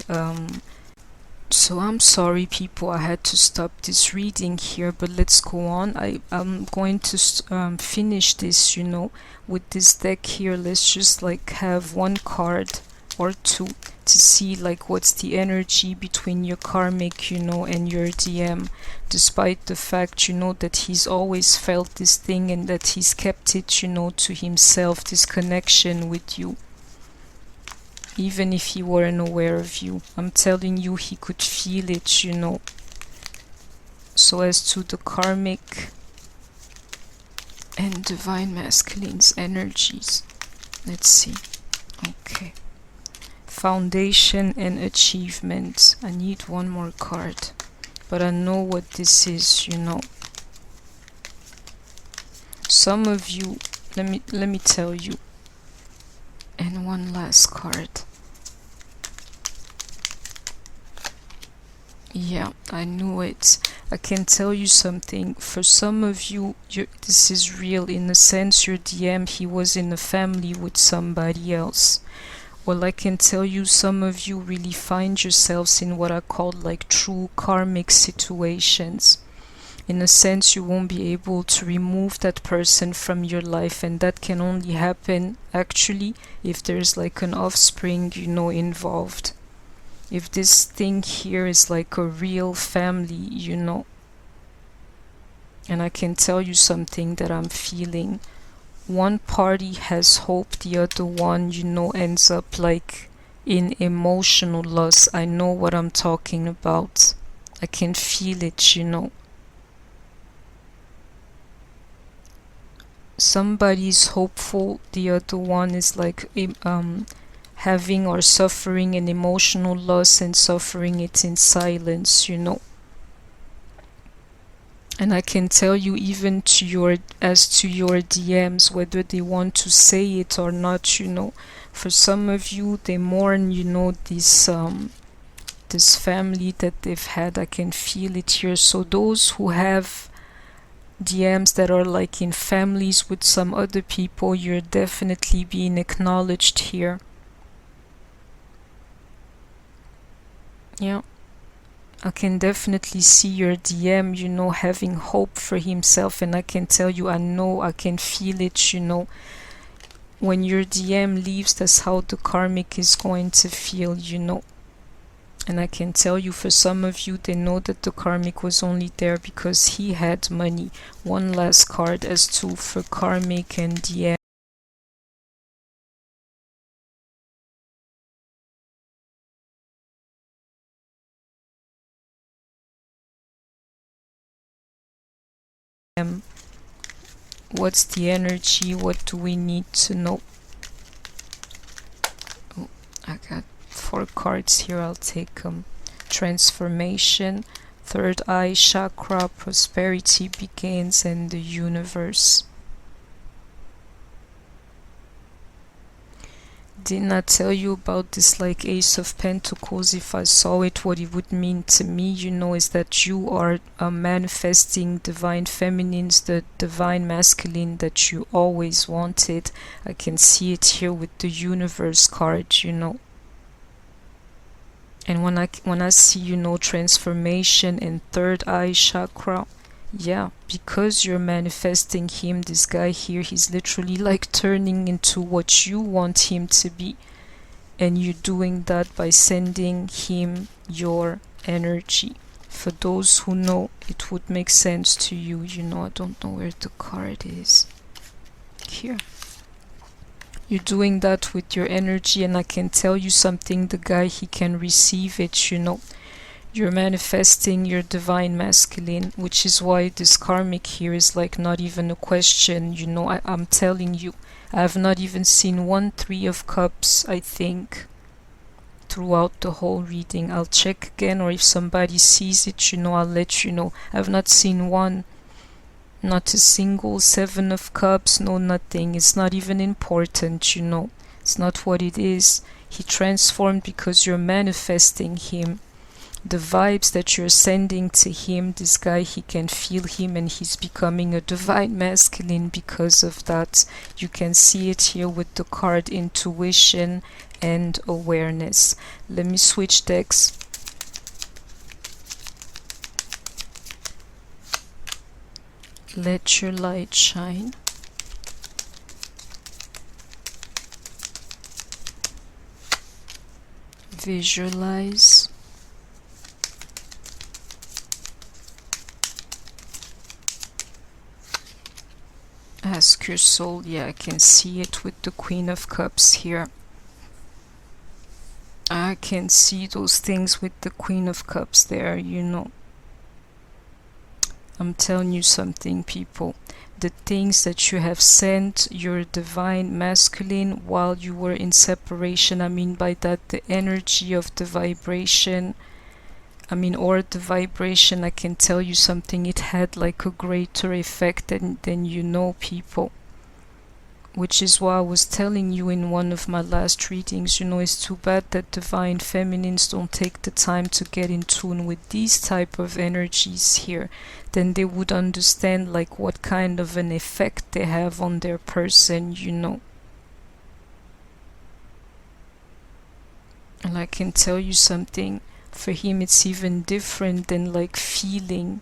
So I'm sorry people, I had to stop this reading here, but let's go on. I'm going to finish this, with this deck here. Let's just like have one card or two to see like what's the energy between your karmic, and your DM, despite the fact, that he's always felt this thing and that he's kept it, to himself, this connection with you. Even if he weren't aware of you, I'm telling you, he could feel it, So as to the karmic and divine masculine's energies, let's see. Okay. Foundation and achievement. I need one more card, but I know what this is, Some of you, let me tell you. And one last card. Yeah, I knew it. I can tell you something. For some of you, this is real. In a sense, your DM, he was in a family with somebody else. Well, I can tell you, some of you really find yourselves in what I call like true karmic situations. In a sense, you won't be able to remove that person from your life, and that can only happen actually if there's like an offspring, involved. If this thing here is like a real family, And I can tell you something that I'm feeling. One party has hope, the other one, ends up like in emotional loss. I know what I'm talking about. I can feel it, Somebody's hopeful, the other one is like having or suffering an emotional loss and suffering it in silence, And I can tell you, even to your DMs, whether they want to say it or not, for some of you, they mourn, this family that they've had. I can feel it here. So those who have DMs that are like in families with some other people, you're definitely being acknowledged here. Yeah, I can definitely see your DM, having hope for himself, and I can tell you, I can feel it, when your DM leaves, that's how the karmic is going to feel, And I can tell you, for some of you, they know that the karmic was only there because he had money. One last card as to for karmic and DM. What's the energy? What do we need to know? Oh, I got 4 cards here. I'll take them. Transformation, third eye chakra, prosperity begins, and the universe. Didn't I tell you about this like Ace of Pentacles? If I saw it, what it would mean to me, is that you are manifesting divine feminines, the divine masculine that you always wanted. I can see it here with the universe card, And when I see, transformation and third eye chakra, yeah, because you're manifesting him, this guy here, he's literally like turning into what you want him to be. And you're doing that by sending him your energy. For those who know, it would make sense to you. I don't know where the card is. Here. You're doing that with your energy, and I can tell you something, the guy, he can receive it, You're manifesting your divine masculine, which is why this karmic here is like not even a question, I'm telling you, I have not even seen 1 3 of cups, I think, throughout the whole reading. I'll check again, or if somebody sees it, I'll let you know. I've not seen one. Not a single 7 of cups, no nothing. It's not even important, It's not what it is. He transformed because you're manifesting him. The vibes that you're sending to him, this guy, he can feel him, and he's becoming a divine masculine because of that. You can see it here with the card intuition and awareness. Let me switch decks. Let your light shine. Visualize. Ask your soul. Yeah, I can see it with the Queen of Cups here. I can see those things with the Queen of Cups there, I'm telling you something, people. The things that you have sent your divine masculine while you were in separation, I mean by that the energy of the vibration, or the vibration, I can tell you something, it had like a greater effect than people. Which is why I was telling you in one of my last readings, it's too bad that divine feminines don't take the time to get in tune with these type of energies here. Then they would understand like what kind of an effect they have on their person, And I can tell you something, for him it's even different than like feeling.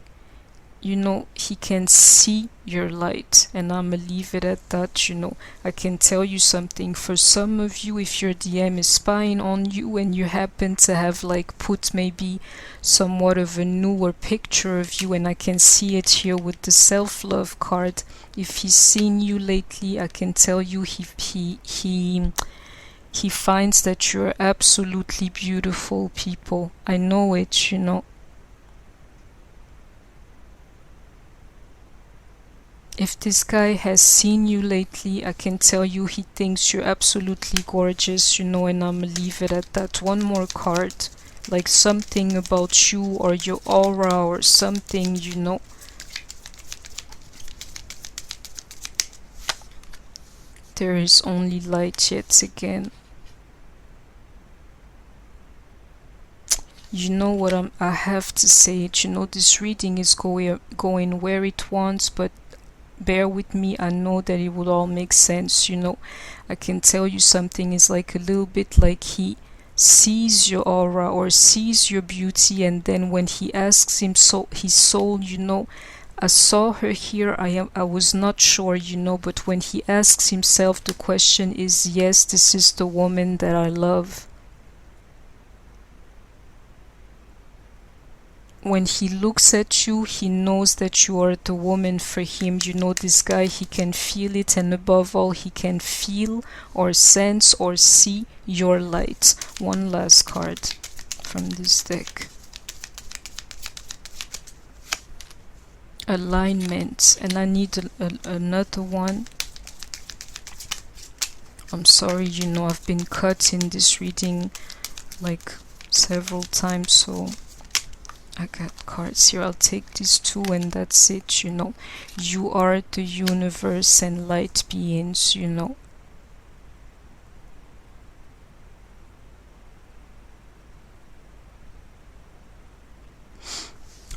He can see your light, and I'ma leave it at that. I can tell you something, for some of you, if your DM is spying on you and you happen to have like put maybe somewhat of a newer picture of you, and I can see it here with the self-love card, if he's seen you lately, I can tell you he finds that you're absolutely beautiful, people. I know it, If this guy has seen you lately, I can tell you he thinks you're absolutely gorgeous, and I'ma leave it at that. One more card, like something about you or your aura or something, There is only light yet again. You know what I have to say it. This reading is going where it wants, but bear with me. I know that it would all make sense. I can tell you something is like a little bit like he sees your aura or sees your beauty, and then when he asks his soul, I saw her here. I was not sure, but when he asks himself, the question is, yes, this is the woman that I love. When he looks at you, he knows that you are the woman for him. This guy, he can feel it, and above all, he can feel or sense or see your light. One last card from this deck. Alignment, and I need another one. I'm sorry, I've been cut in this reading like several times, so I got cards here. I'll take these two and that's it. You are the universe and light beings.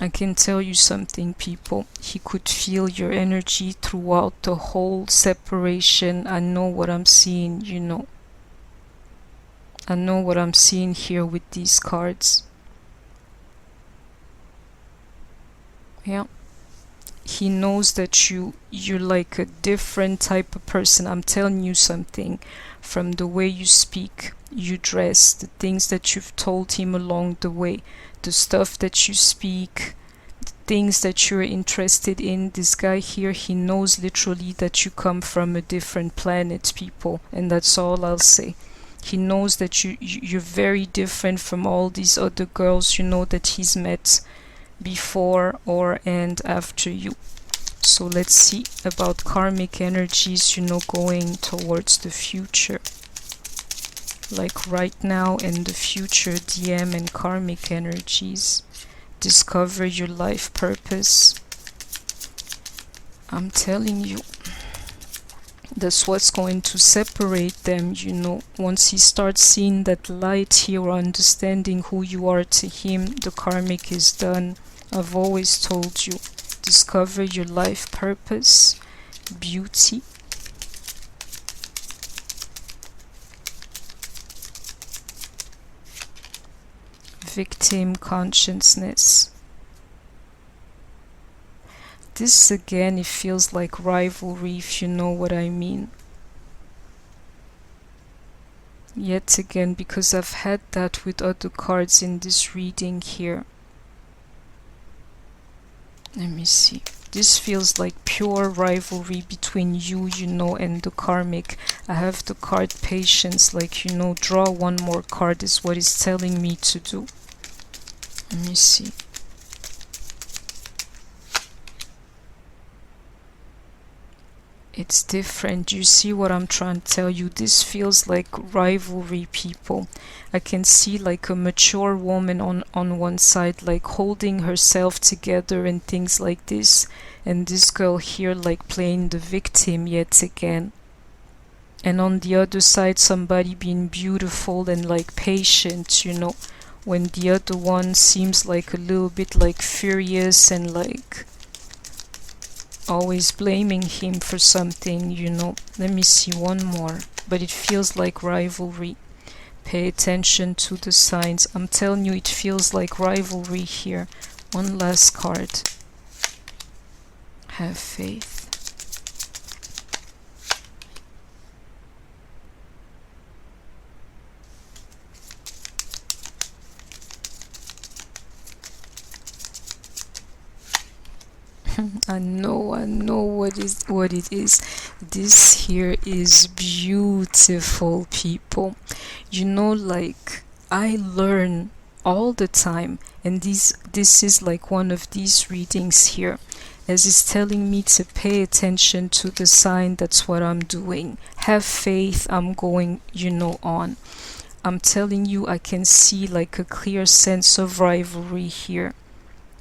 I can tell you something, people. He could feel your energy throughout the whole separation. I know what I'm seeing, I know what I'm seeing here with these cards. Yeah, he knows that you're like a different type of person. I'm telling you something, from the way you speak, you dress, the things that you've told him along the way, the stuff that you speak, the things that you're interested in. This guy here, he knows literally that you come from a different planet, people, and that's all I'll say. He knows that you're very different from all these other girls, that he's met before or and after you. So let's see about karmic energies, going towards the future, like right now and the future. DM and karmic energies. Discover your life purpose. I'm telling you, that's what's going to separate them. Once he starts seeing that light here, or understanding who you are to him, the karmic is done. I've always told you, discover your life purpose, beauty. Victim consciousness. This again, it feels like rivalry, if you know what I mean. Yet again, because I've had that with other cards in this reading here. Let me see. This feels like pure rivalry between you, and the karmic. I have the card patience, like, draw one more card is what it's telling me to do. Let me see. It's different. You see what I'm trying to tell you? This feels like rivalry, people. I can see like a mature woman on one side, like holding herself together and things like this, and this girl here like playing the victim yet again. And on the other side, somebody being beautiful and like patient, when the other one seems like a little bit like furious and like always blaming him for something, Let me see one more, but it feels like rivalry. Pay attention to the signs. I'm telling you, it feels like rivalry here. One last card. Have faith. I know what it is. This here is beautiful, people. Like I learn all the time, and this is like one of these readings here, as it's telling me to pay attention to the sign. That's what I'm doing. Have faith. I'm going, on. I'm telling you, I can see like a clear sense of rivalry here.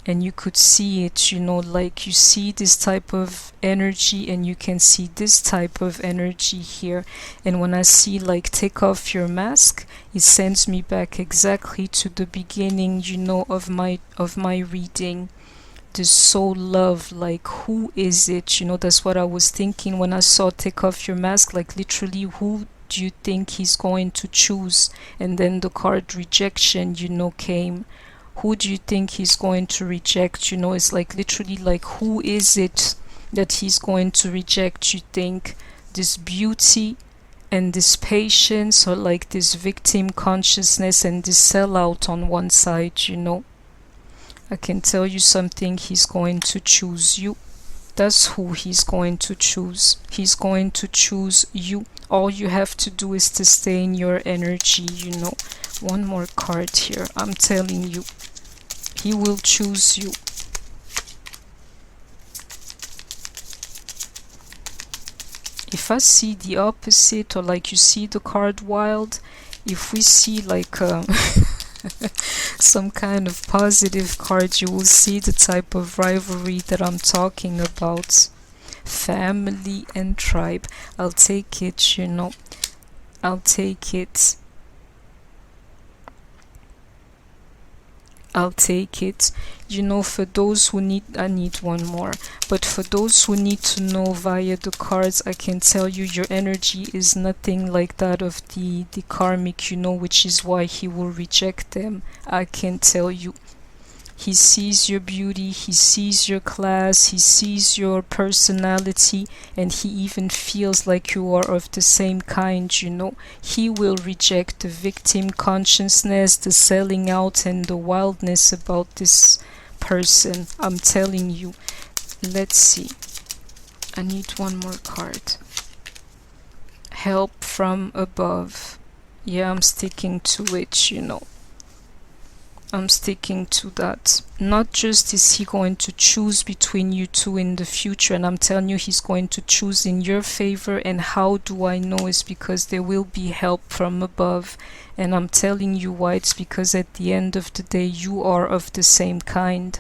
and you could see it, like you see this type of energy and you can see this type of energy here. And when I see like take off your mask, it sends me back exactly to the beginning, of my reading. The soul love, like who is it? That's what I was thinking when I saw take off your mask, like literally who do you think he's going to choose? And then the card rejection, came. Who do you think he's going to reject? It's like literally like who is it that he's going to reject? You think this beauty and this patience, or like this victim consciousness and this sellout on one side? I can tell you something, he's going to choose you. That's who he's going to choose. He's going to choose you. All you have to do is to stay in your energy. One more card here. I'm telling you, he will choose you. If I see the opposite, or like you see the card wild, if we see like some kind of positive card, you will see the type of rivalry that I'm talking about. Family and tribe. I'll take it, I'll take it. I'll take it. For those who need, I need one more, but for those who need to know via the cards, I can tell you your energy is nothing like that of the karmic, which is why he will reject them. I can tell you. He sees your beauty, he sees your class, he sees your personality, and he even feels like you are of the same kind, He will reject the victim consciousness, the selling out, and the wildness about this person. I'm telling you. Let's see. I need one more card. Help from above. Yeah, I'm sticking to it, I'm sticking to that. Not just is he going to choose between you two in the future, and I'm telling you he's going to choose in your favor. And how do I know? It's because there will be help from above. And I'm telling you why. It's because at the end of the day, you are of the same kind.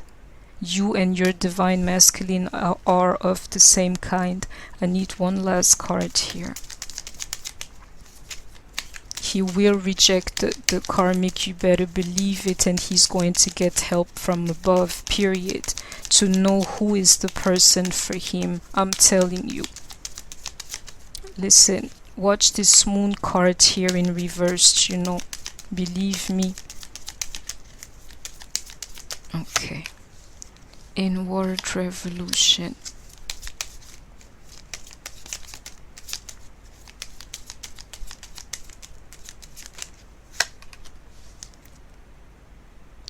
You and your divine masculine are of the same kind. I need one last card here. He will reject the karmic, you better believe it, and he's going to get help from above, period, to know who is the person for him. I'm telling you. Listen, watch this moon card here in reverse, believe me. Okay. Inward revolution.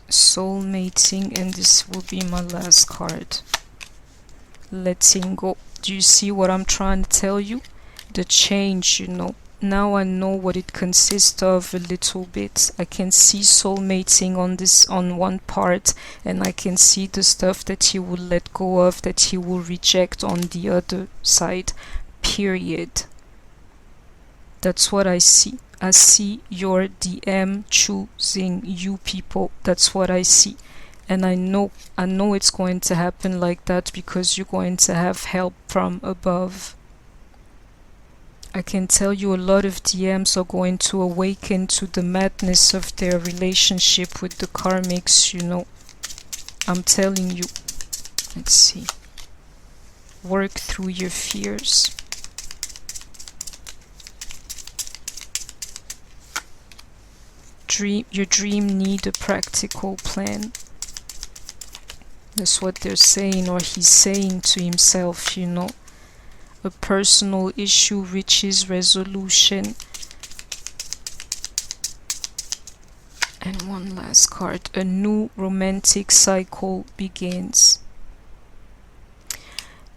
Soul mating, and this will be my last card. Letting go. Do you see what I'm trying to tell you? The change, Now I know what it consists of a little bit. I can see soul mating on one part, and I can see the stuff that he will let go of, that he will reject on the other side. Period. That's what I see. I see your DM choosing you people. That's what I see. And I know it's going to happen like that because you're going to have help from above. I can tell you a lot of DMs are going to awaken to the madness of their relationship with the karmics, I'm telling you. Let's see. Work through your fears. Your dream need a practical plan. That's what they're saying, or he's saying to himself, A personal issue reaches resolution. And one last card. A new romantic cycle begins.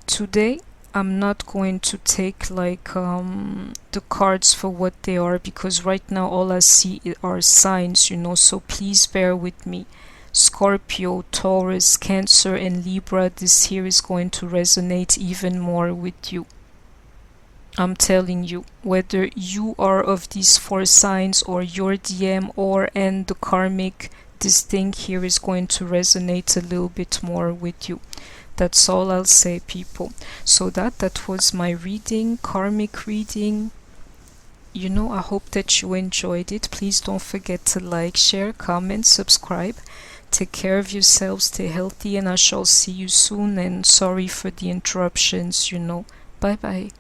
Today, I'm not going to take the cards for what they are, because right now all I see are signs, so please bear with me. Scorpio, Taurus, Cancer, and Libra, this here is going to resonate even more with you. I'm telling you, whether you are of these 4 signs or your DM and the karmic, this thing here is going to resonate a little bit more with you. That's all I'll say, people. So that was my reading, karmic reading. I hope that you enjoyed it. Please don't forget to like, share, comment, subscribe. Take care of yourselves, stay healthy, and I shall see you soon. And sorry for the interruptions. Bye bye.